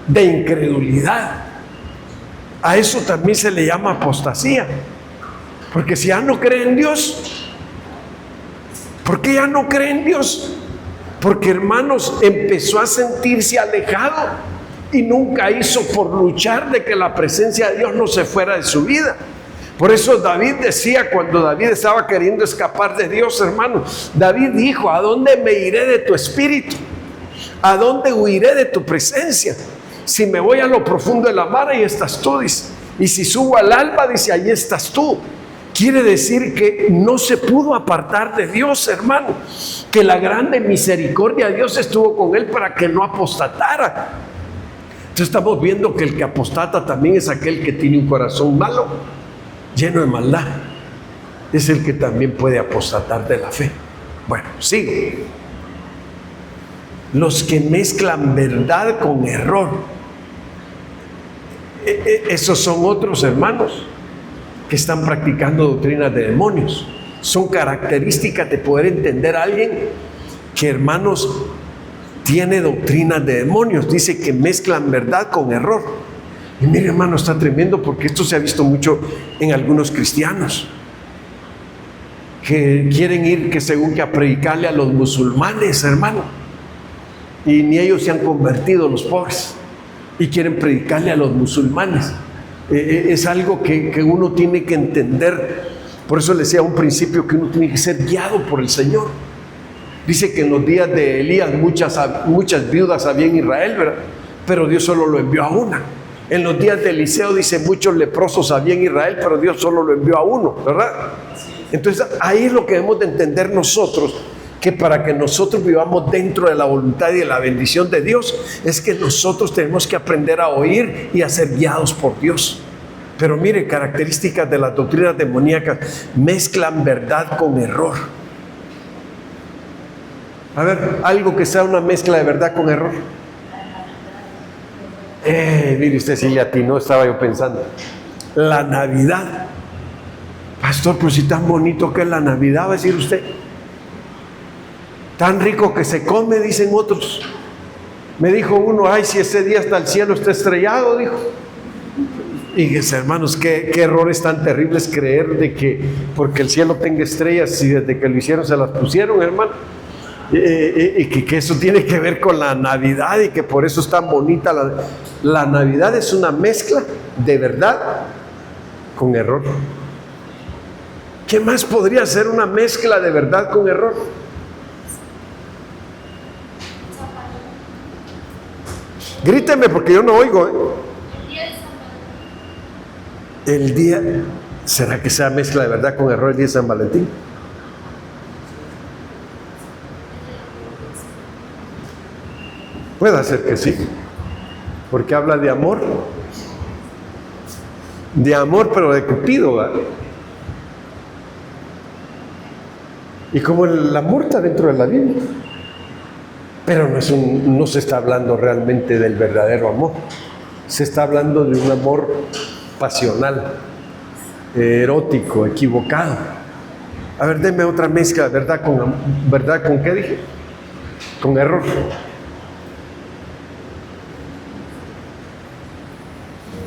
de incredulidad. A eso también se le llama apostasía. Porque si ya no cree en Dios, ¿por qué ya no cree en Dios? Porque, hermanos, empezó a sentirse alejado y nunca hizo por luchar de que la presencia de Dios no se fuera de su vida. Por eso David decía, cuando David estaba queriendo escapar de Dios, hermano, David dijo, ¿a dónde me iré de tu espíritu? ¿A dónde huiré de tu presencia? Si me voy a lo profundo de la mar, ahí estás tú, dice. Y si subo al alba, dice, ahí estás tú. Quiere decir que no se pudo apartar de Dios, hermano. Que la grande misericordia de Dios estuvo con él para que no apostatara. Entonces estamos viendo que el que apostata también es aquel que tiene un corazón malo, lleno de maldad. Es el que también puede apostatar de la fe. Bueno, sigo. Los que mezclan verdad con error. Esos son otros, hermanos, que están practicando doctrinas de demonios. Son características de poder entender a alguien que, hermanos, tiene doctrinas de demonios. Dice que mezclan verdad con error. Y mire, hermano, está tremendo, porque esto se ha visto mucho en algunos cristianos que quieren ir, que según que a predicarle a los musulmanes, hermano, y ni ellos se han convertido, los pobres, y quieren predicarle a los musulmanes. Es algo que uno tiene que entender. Por eso le decía a un principio que uno tiene que ser guiado por el Señor. Dice que en los días de Elías muchas viudas había en Israel, ¿verdad? Pero Dios solo lo envió a una. En los días de Eliseo dice muchos leprosos había en Israel, pero Dios solo lo envió a uno, ¿verdad? Entonces ahí es lo que debemos de entender nosotros, que para que nosotros vivamos dentro de la voluntad y de la bendición de Dios, es que nosotros tenemos que aprender a oír y a ser guiados por Dios. Pero mire, características de las doctrinas demoníacas: mezclan verdad con error. A ver, algo que sea una mezcla de verdad con error. Mire usted, si le atinó, estaba yo pensando. La Navidad. Pastor, pero si tan bonito que es la Navidad, va a decir usted. Tan rico que se come, dicen otros. Me dijo uno, ay, si ese día hasta el cielo está estrellado, dijo. Y dije, hermanos, qué errores tan terribles creer de que porque el cielo tenga estrellas y desde que lo hicieron se las pusieron, hermano. Y que eso tiene que ver con la Navidad y que por eso es tan bonita. La Navidad es una mezcla de verdad con error. ¿Qué más podría ser una mezcla de verdad con error? Gríteme porque yo no oigo. El día, ¿será que sea mezcla de verdad con error el día de San Valentín? Puede ser que sí, porque habla de amor pero de Cupido, ¿verdad? Y como el amor está dentro de la Biblia, pero no se está hablando realmente del verdadero amor, se está hablando de un amor pasional, erótico, equivocado. A ver, denme otra mezcla, ¿verdad con qué dije? Con error.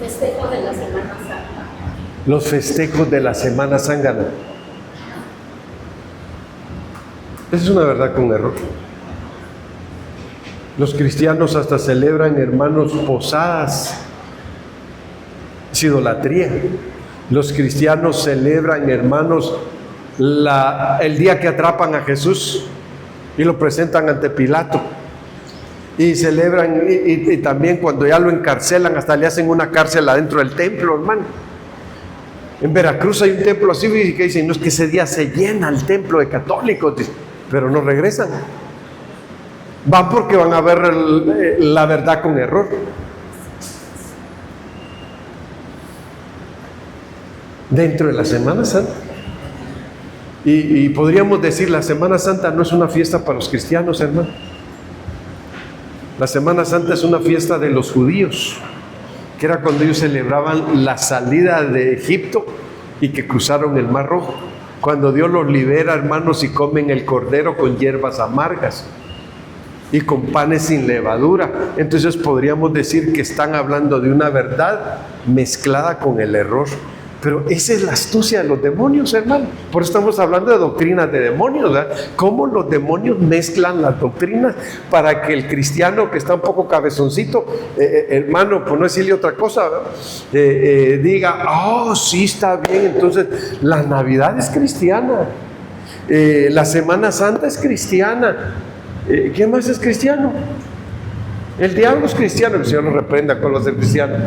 Festejo de la Semana Santa. Los festejos de la Semana Santa. Esa es una verdad con error. Los cristianos hasta celebran, hermanos, posadas. Es idolatría. Los cristianos celebran, hermanos, el día que atrapan a Jesús y lo presentan ante Pilato. Y celebran, y también cuando ya lo encarcelan, hasta le hacen una cárcel adentro del templo, hermano. En Veracruz hay un templo así que dicen, no, es que ese día se llena el templo de católicos, pero no regresan. Van porque van a ver la verdad con error. Dentro de la Semana Santa. Y podríamos decir, la Semana Santa no es una fiesta para los cristianos, hermano. La Semana Santa es una fiesta de los judíos, que era cuando ellos celebraban la salida de Egipto y que cruzaron el Mar Rojo. Cuando Dios los libera, hermanos, y comen el cordero con hierbas amargas y con panes sin levadura. Entonces podríamos decir que están hablando de una verdad mezclada con el error. Pero esa es la astucia de los demonios, hermano. Por eso estamos hablando de doctrinas de demonios, ¿verdad? Cómo los demonios mezclan las doctrinas para que el cristiano que está un poco cabezoncito, hermano, por no decirle otra cosa, diga, oh, sí, está bien, entonces la Navidad es cristiana, la Semana Santa es cristiana, ¿quién más es cristiano? El diablo es cristiano, el Señor nos reprenda con los de cristianos.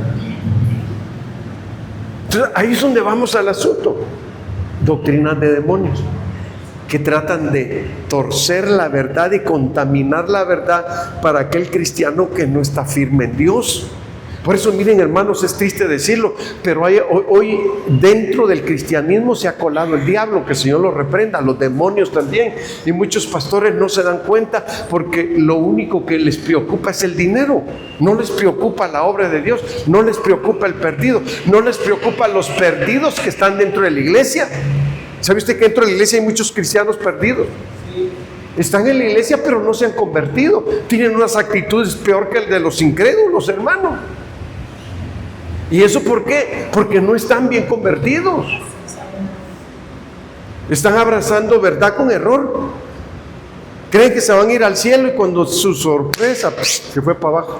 Entonces, ahí es donde vamos al asunto. Doctrinas de demonios que tratan de torcer la verdad y contaminar la verdad para aquel cristiano que no está firme en Dios. Por eso, miren, hermanos, es triste decirlo, pero hoy dentro del cristianismo se ha colado el diablo, que el Señor lo reprenda, los demonios también, y muchos pastores no se dan cuenta porque lo único que les preocupa es el dinero. No les preocupa la obra de Dios, no les preocupa el perdido, no les preocupa los perdidos que están dentro de la iglesia. ¿Sabe usted que dentro de la iglesia hay muchos cristianos perdidos? Están en la iglesia pero no se han convertido, tienen unas actitudes peor que el de los incrédulos, hermano. ¿Y eso por qué? Porque no están bien convertidos. Están abrazando verdad con error. Creen que se van a ir al cielo y cuando su sorpresa se fue para abajo.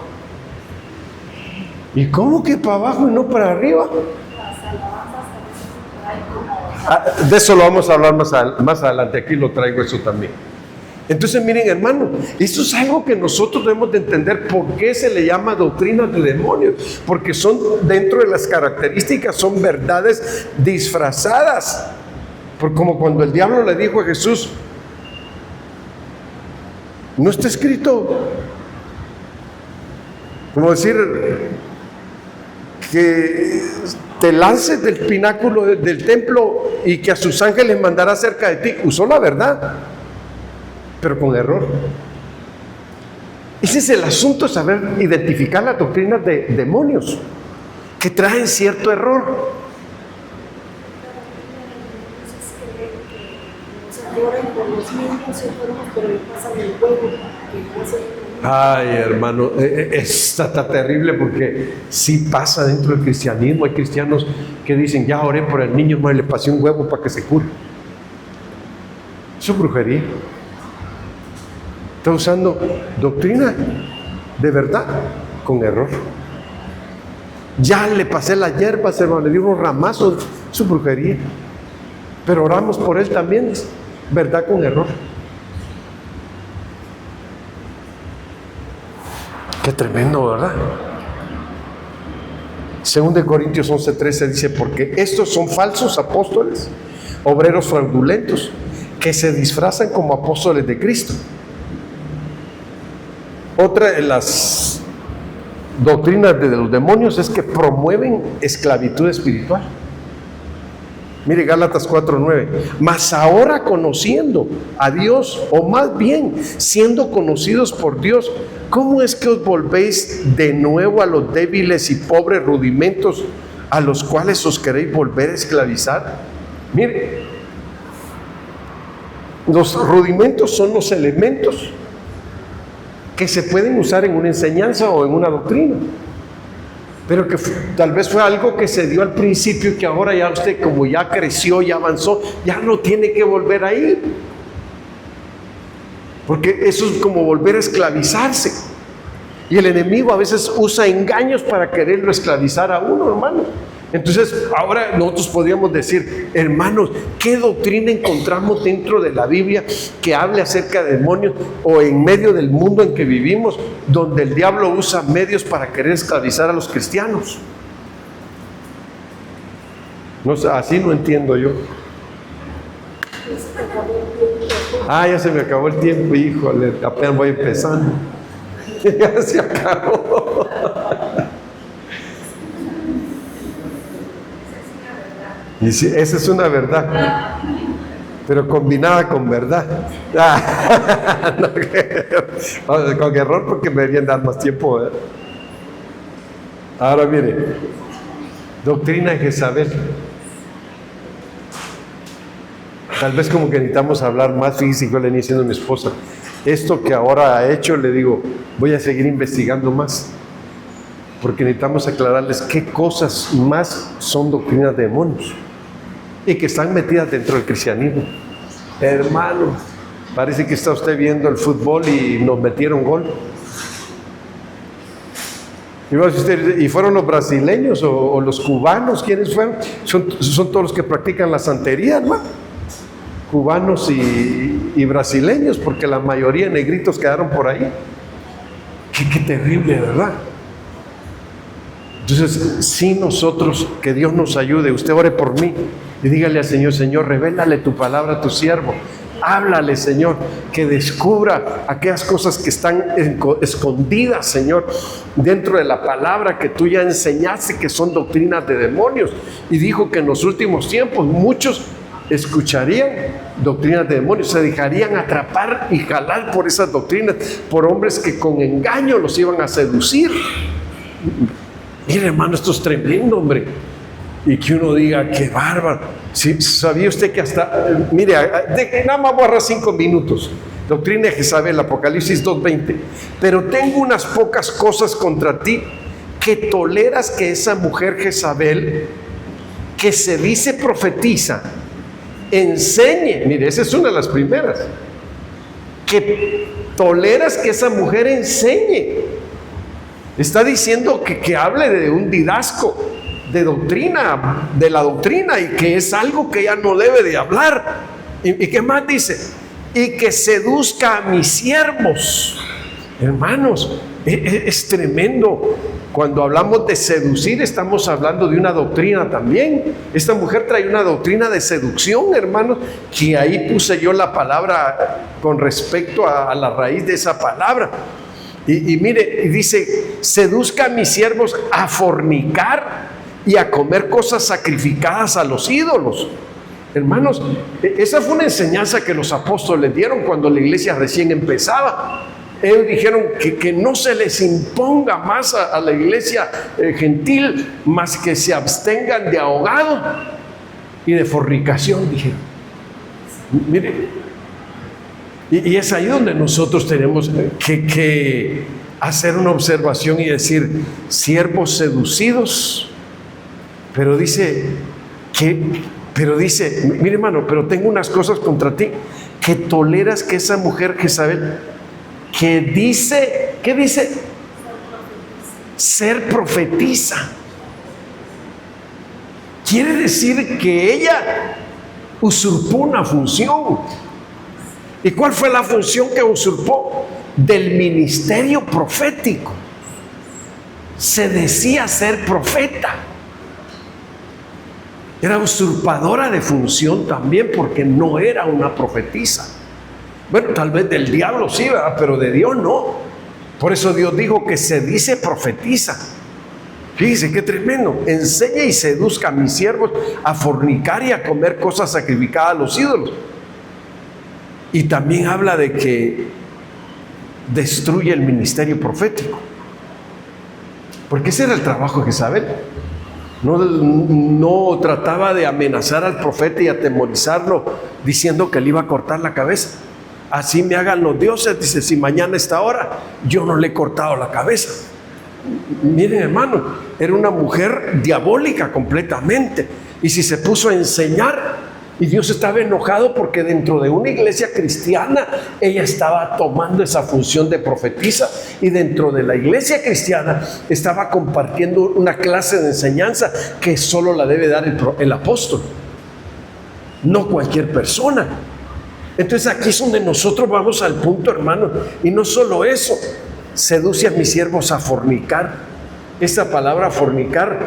¿Y cómo que para abajo y no para arriba? De eso lo vamos a hablar más adelante. Aquí lo traigo eso también. Entonces, miren, hermano, esto es algo que nosotros debemos de entender. ¿Por qué se le llama doctrina de demonios? Porque son, dentro de las características, son verdades disfrazadas. Porque como cuando el diablo le dijo a Jesús, no está escrito, como decir, que te lances del pináculo del templo y que a sus ángeles mandará cerca de ti. Usó la verdad, pero con error. Ese es el asunto, saber identificar las doctrinas de demonios que traen cierto error. Por los niños enfermos, pero le pasan el huevo, que no se Ay, hermano, está terrible porque sí pasa dentro del cristianismo. Hay cristianos que dicen, ya oré por el niño, le pasé un huevo para que se cure. Eso es brujería. Está usando doctrina de verdad con error. Ya le pasé las hierbas, hermano, le di unos ramazos. Eso es brujería. Pero oramos por él también, verdad con error. Qué tremendo, ¿verdad? 2 Corintios 11:13 dice, porque estos son falsos apóstoles, obreros fraudulentos, que se disfrazan como apóstoles de Cristo. Otra de las doctrinas de los demonios es que promueven esclavitud espiritual. Mire Gálatas 4:9, mas ahora conociendo a Dios, o más bien siendo conocidos por Dios, ¿cómo es que os volvéis de nuevo a los débiles y pobres rudimentos a los cuales os queréis volver a esclavizar? Mire, los rudimentos son los elementos que se pueden usar en una enseñanza o en una doctrina, pero que tal vez fue algo que se dio al principio y que ahora ya usted, como ya creció y avanzó, ya no tiene que volver a ir, porque eso es como volver a esclavizarse. Y el enemigo a veces usa engaños para quererlo esclavizar a uno, hermano. Entonces ahora nosotros podríamos decir, hermanos, ¿qué doctrina encontramos dentro de la Biblia que hable acerca de demonios o en medio del mundo en que vivimos, donde el diablo usa medios para querer esclavizar a los cristianos? No sé, así no entiendo yo. Ya se me acabó el tiempo, híjole, apenas voy empezando. Ya se acabó. Y sí, esa es una verdad, pero combinada con verdad. Con error, porque me deberían dar más tiempo, ¿eh? Ahora mire, doctrina de Jezabel. Tal vez como que necesitamos hablar más. Fíjese, yo le venía diciendo a mi esposa, esto que ahora ha hecho, le digo, voy a seguir investigando más, porque necesitamos aclararles qué cosas más son doctrinas de demonios y que están metidas dentro del cristianismo. Hermano, parece que está usted viendo el fútbol y nos metieron gol. ¿Y fueron los brasileños o los cubanos? ¿Quiénes fueron? Son todos los que practican la santería, hermano. Cubanos y brasileños, porque la mayoría negritos quedaron por ahí. Qué terrible, ¿verdad? Entonces, sí, nosotros, que Dios nos ayude. Usted ore por mí y dígale al Señor, Señor, revélale tu palabra a tu siervo. Háblale, Señor, que descubra aquellas cosas que están escondidas, Señor, dentro de la palabra que tú ya enseñaste, que son doctrinas de demonios. Y dijo que en los últimos tiempos muchos escucharían doctrinas de demonios, se dejarían atrapar y jalar por esas doctrinas, por hombres que con engaño los iban a seducir. Mire, hermano, esto es tremendo, hombre. Y que uno diga, qué bárbaro. ¿Sí? ¿Sabía usted que hasta, mire, nada más voy a agarrar 5 minutos. Doctrina de Jezabel, Apocalipsis 2:20. Pero tengo unas pocas cosas contra ti, que toleras que esa mujer Jezabel, que se dice profetiza, enseñe. Mire, esa es una de las primeras. Que toleras que esa mujer enseñe. Está diciendo que hable de un didasco de doctrina, de la doctrina, y que es algo que ella no debe de hablar. ¿Y qué más dice? Y que seduzca a mis siervos. Hermanos, es tremendo. Cuando hablamos de seducir, estamos hablando de una doctrina también. Esta mujer trae una doctrina de seducción, hermanos, que ahí puse yo la palabra con respecto a la raíz de esa palabra. Y mire, dice, seduzca a mis siervos a fornicar y a comer cosas sacrificadas a los ídolos. Hermanos, esa fue una enseñanza que los apóstoles dieron cuando la iglesia recién empezaba. Ellos dijeron que no se les imponga más a la iglesia gentil, más que se abstengan de ahogado y de fornicación, dijeron. Mire, Y es ahí donde nosotros tenemos que hacer una observación y decir, siervos seducidos, pero dice, mire hermano, pero tengo unas cosas contra ti, que toleras que esa mujer Jezabel, que dice, ¿qué dice? Ser profetisa. Quiere decir que ella usurpó una función. ¿Y cuál fue la función que usurpó? Del ministerio profético. Se decía ser profeta. Era usurpadora de función también, porque no era una profetisa. Bueno, tal vez del diablo sí, ¿verdad? Pero de Dios no. Por eso Dios dijo que se dice profetiza. Fíjese qué tremendo. Enseña y seduzca a mis siervos a fornicar y a comer cosas sacrificadas a los ídolos. Y también habla de que destruye el ministerio profético. Porque ese era el trabajo de Jezabel. No trataba de amenazar al profeta y atemorizarlo diciendo que le iba a cortar la cabeza. Así me hagan los dioses, dice, si mañana a esta hora yo no le he cortado la cabeza. Miren hermano, era una mujer diabólica completamente. Y si se puso a enseñar, y Dios estaba enojado porque dentro de una iglesia cristiana ella estaba tomando esa función de profetisa, y dentro de la iglesia cristiana estaba compartiendo una clase de enseñanza que solo la debe dar el apóstol, no cualquier persona. Entonces aquí es donde nosotros vamos al punto, hermano. Y no solo eso, seduce a mis siervos a fornicar. Esa palabra fornicar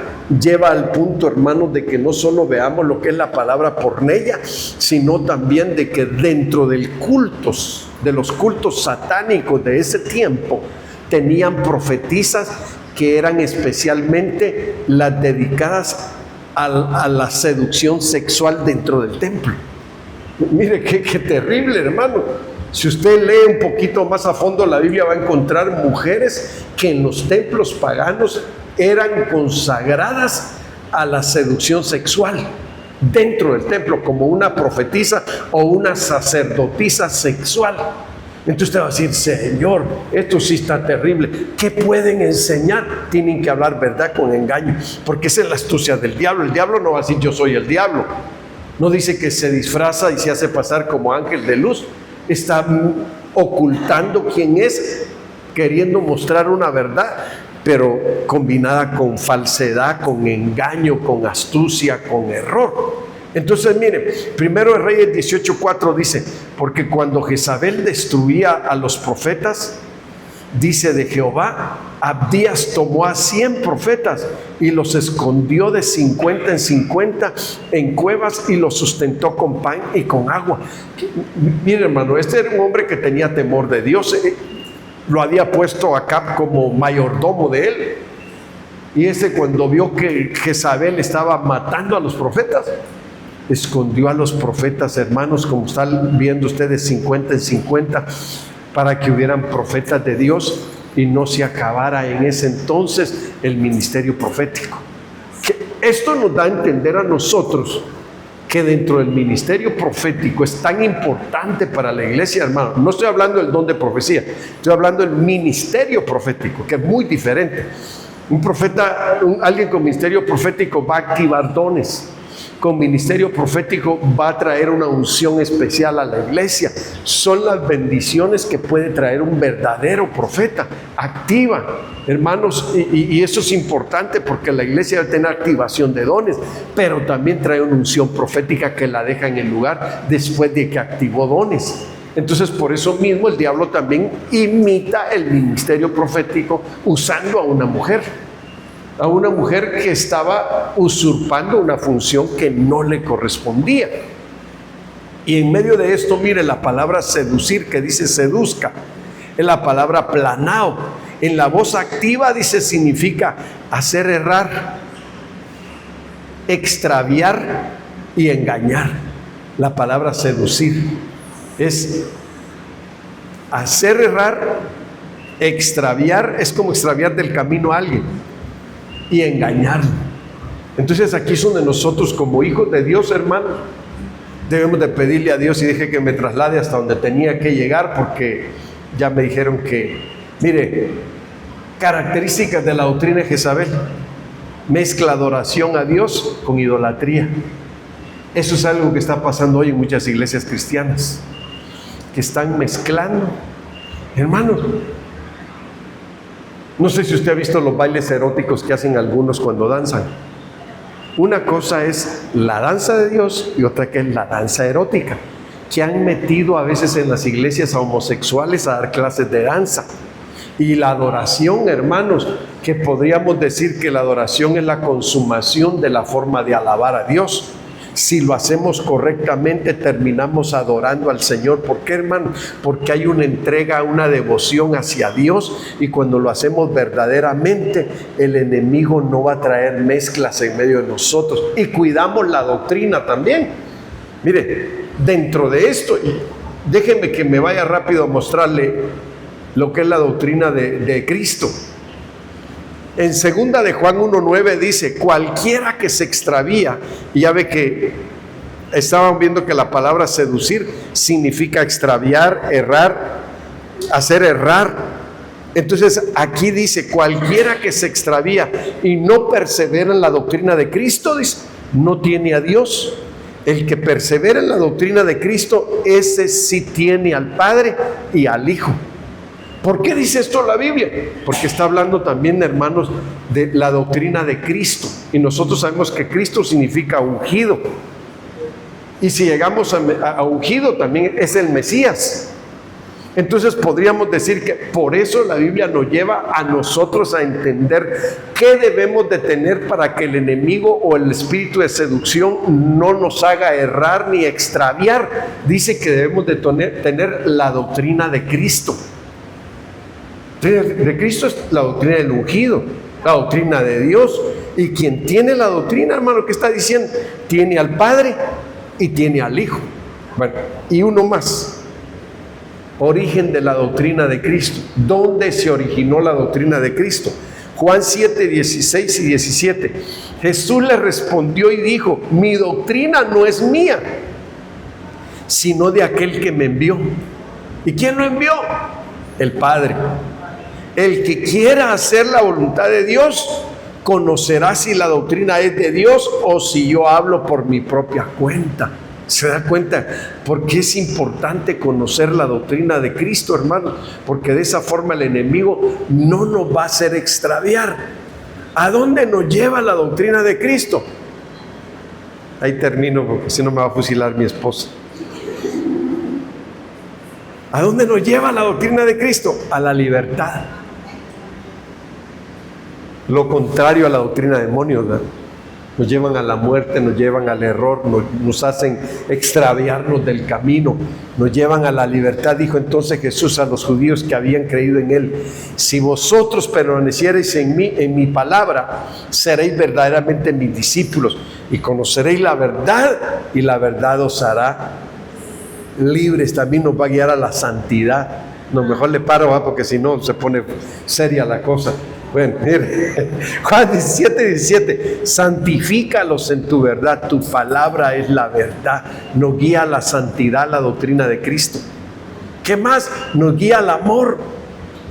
lleva al punto, hermanos, de que no solo veamos lo que es la palabra porneia, sino también de que dentro de los cultos satánicos de ese tiempo, tenían profetisas que eran especialmente las dedicadas a la seducción sexual dentro del templo. Mire qué terrible, hermano. Si usted lee un poquito más a fondo la Biblia, va a encontrar mujeres que en los templos paganos eran consagradas a la seducción sexual dentro del templo, como una profetisa o una sacerdotisa sexual. Entonces usted va a decir, Señor, esto sí está terrible. ¿Qué pueden enseñar? Tienen que hablar verdad con engaño, porque esa es la astucia del diablo. El diablo no va a decir yo soy el diablo. No dice que se disfraza y se hace pasar como ángel de luz. Está ocultando quién es, queriendo mostrar una verdad, pero combinada con falsedad, con engaño, con astucia, con error. Entonces mire, Primero de Reyes 18:4 dice, porque cuando Jezabel destruía a los profetas, dice de Jehová, Abdías tomó a 100 profetas y los escondió de 50 en 50 en cuevas y los sustentó con pan y con agua. Mire hermano, este era un hombre que tenía temor de Dios. Lo había puesto a Acab como mayordomo de él. Y ese, cuando vio que Jezabel estaba matando a los profetas, escondió a los profetas, hermanos, como están viendo ustedes, 50 en 50, para que hubieran profetas de Dios y no se acabara en ese entonces el ministerio profético. Esto nos da a entender a nosotros que dentro del ministerio profético es tan importante para la iglesia, hermano. No estoy hablando del don de profecía, estoy hablando del ministerio profético, que es muy diferente. Un profeta, alguien con ministerio profético va a activar dones. Con ministerio profético va a traer una unción especial a la iglesia. Son las bendiciones que puede traer un verdadero profeta. Activa, hermanos, y eso es importante porque la iglesia debe tener activación de dones, pero también trae una unción profética que la deja en el lugar después de que activó dones. Entonces, por eso mismo el diablo también imita el ministerio profético usando a una mujer que estaba usurpando una función que no le correspondía. Y en medio de esto, mire, la palabra seducir, que dice seduzca, es la palabra planao. En la voz activa dice, significa hacer errar, extraviar y engañar. La palabra seducir es hacer errar, extraviar, es como extraviar del camino a alguien, y engañarlo. Entonces aquí es donde nosotros, como hijos de Dios, hermanos, debemos de pedirle a Dios y deje que me traslade hasta donde tenía que llegar, porque ya me dijeron que, mire, características de la doctrina de Jezabel: mezcla adoración a Dios con idolatría. Eso es algo que está pasando hoy en muchas iglesias cristianas, que están mezclando. Hermanos, no sé si usted ha visto los bailes eróticos que hacen algunos cuando danzan. Una cosa es la danza de Dios y otra que es la danza erótica, que han metido a veces en las iglesias a homosexuales a dar clases de danza. Y la adoración, hermanos, que podríamos decir que la adoración es la consumación de la forma de alabar a Dios. Si lo hacemos correctamente, terminamos adorando al Señor. ¿Por qué, hermano? Porque hay una entrega, una devoción hacia Dios, y cuando lo hacemos verdaderamente, el enemigo no va a traer mezclas en medio de nosotros. Y cuidamos la doctrina también. Mire, dentro de esto, déjenme que me vaya rápido a mostrarle lo que es la doctrina de Cristo. En 2 de Juan 1:9 dice: cualquiera que se extravía, y ya ve que estaban viendo que la palabra seducir significa extraviar, errar, hacer errar. Entonces aquí dice: cualquiera que se extravía y no persevera en la doctrina de Cristo, dice, no tiene a Dios. El que persevera en la doctrina de Cristo, ese sí tiene al Padre y al Hijo. ¿Por qué dice esto la Biblia? Porque está hablando también, hermanos, de la doctrina de Cristo. Y nosotros sabemos que Cristo significa ungido. Y si llegamos a ungido, también es el Mesías. Entonces podríamos decir que por eso la Biblia nos lleva a nosotros a entender qué debemos de tener para que el enemigo o el espíritu de seducción no nos haga errar ni extraviar. Dice que debemos de tener la doctrina de Cristo. De Cristo es la doctrina del ungido, la doctrina de Dios. Y quien tiene la doctrina, hermano, ¿qué está diciendo? Tiene al Padre y tiene al Hijo. Bueno, y uno más. Origen de la doctrina de Cristo. ¿Dónde se originó la doctrina de Cristo? Juan 7, 16 y 17. Jesús le respondió y dijo: mi doctrina no es mía, sino de aquel que me envió. ¿Y quién lo envió? El Padre. El que quiera hacer la voluntad de Dios conocerá si la doctrina es de Dios o si yo hablo por mi propia cuenta. ¿Se da cuenta por qué es importante conocer la doctrina de Cristo, hermano? Porque de esa forma el enemigo no nos va a hacer extraviar. ¿A dónde nos lleva la doctrina de Cristo? Ahí termino, porque si no me va a fusilar mi esposa. ¿A dónde nos lleva la doctrina de Cristo? A la libertad. Lo contrario a la doctrina de demonios, ¿verdad? Nos llevan a la muerte, nos llevan al error, nos hacen extraviarnos del camino, nos llevan a la libertad. Dijo entonces Jesús a los judíos que habían creído en Él: si vosotros permaneciereis en mí, en mi palabra, seréis verdaderamente mis discípulos y conoceréis la verdad, y la verdad os hará libres. También nos va a guiar a la santidad. No, mejor le paro, ¿va? Porque si no se pone seria la cosa. Bueno, mire, Juan 17, santifícalos en tu verdad, tu palabra es la verdad. Nos guía a la santidad, la doctrina de Cristo. ¿Qué más? Nos guía al amor.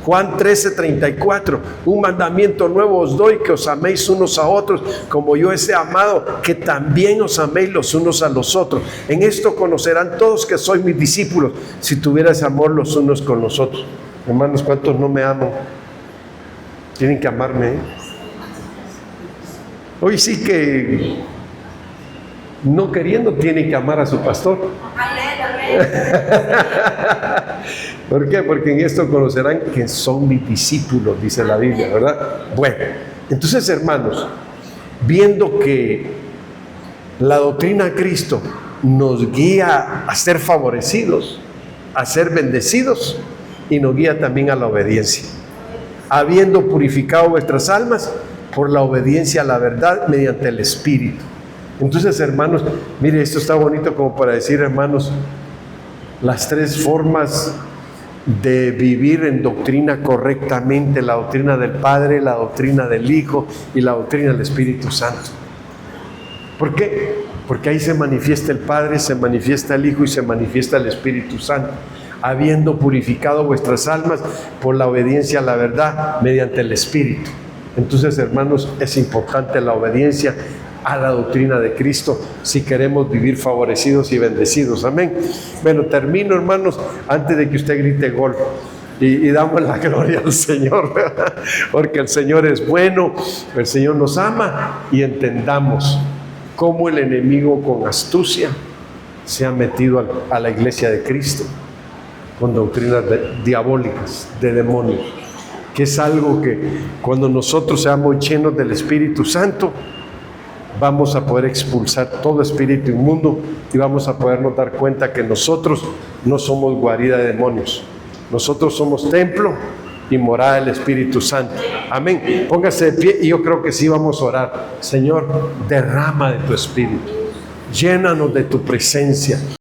Juan 13:34, un mandamiento nuevo os doy, que os améis unos a otros, como yo os he amado, que también os améis los unos a los otros. En esto conocerán todos que sois mis discípulos, si tuvierais amor los unos con los otros. Hermanos, ¿cuántos no me aman? Tienen que amarme, ¿eh? Hoy sí que no queriendo tienen que amar a su pastor. ¿Por qué? Porque en esto conocerán que son mis discípulos, dice la Biblia, ¿verdad? Bueno, entonces, hermanos, viendo que la doctrina de Cristo nos guía a ser favorecidos, a ser bendecidos, y nos guía también a la obediencia. Habiendo purificado vuestras almas por la obediencia a la verdad mediante el Espíritu. Entonces, hermanos, mire, esto está bonito como para decir, hermanos, las tres formas de vivir en doctrina correctamente: la doctrina del Padre, la doctrina del Hijo y la doctrina del Espíritu Santo. ¿Por qué? Porque ahí se manifiesta el Padre, se manifiesta el Hijo y se manifiesta el Espíritu Santo, habiendo purificado vuestras almas por la obediencia a la verdad mediante el Espíritu. Entonces, hermanos, es importante la obediencia a la doctrina de Cristo si queremos vivir favorecidos y bendecidos. Amén. Bueno, termino, hermanos, antes de que usted grite gol. Y damos la gloria al Señor, ¿verdad? Porque el Señor es bueno, el Señor nos ama, y entendamos cómo el enemigo con astucia se ha metido a la iglesia de Cristo con doctrinas diabólicas, de demonios, que es algo que cuando nosotros seamos llenos del Espíritu Santo, vamos a poder expulsar todo espíritu inmundo y vamos a podernos dar cuenta que nosotros no somos guarida de demonios. Nosotros somos templo y morada del Espíritu Santo. Amén. Póngase de pie y yo creo que sí vamos a orar. Señor, derrama de tu Espíritu. Llénanos de tu presencia.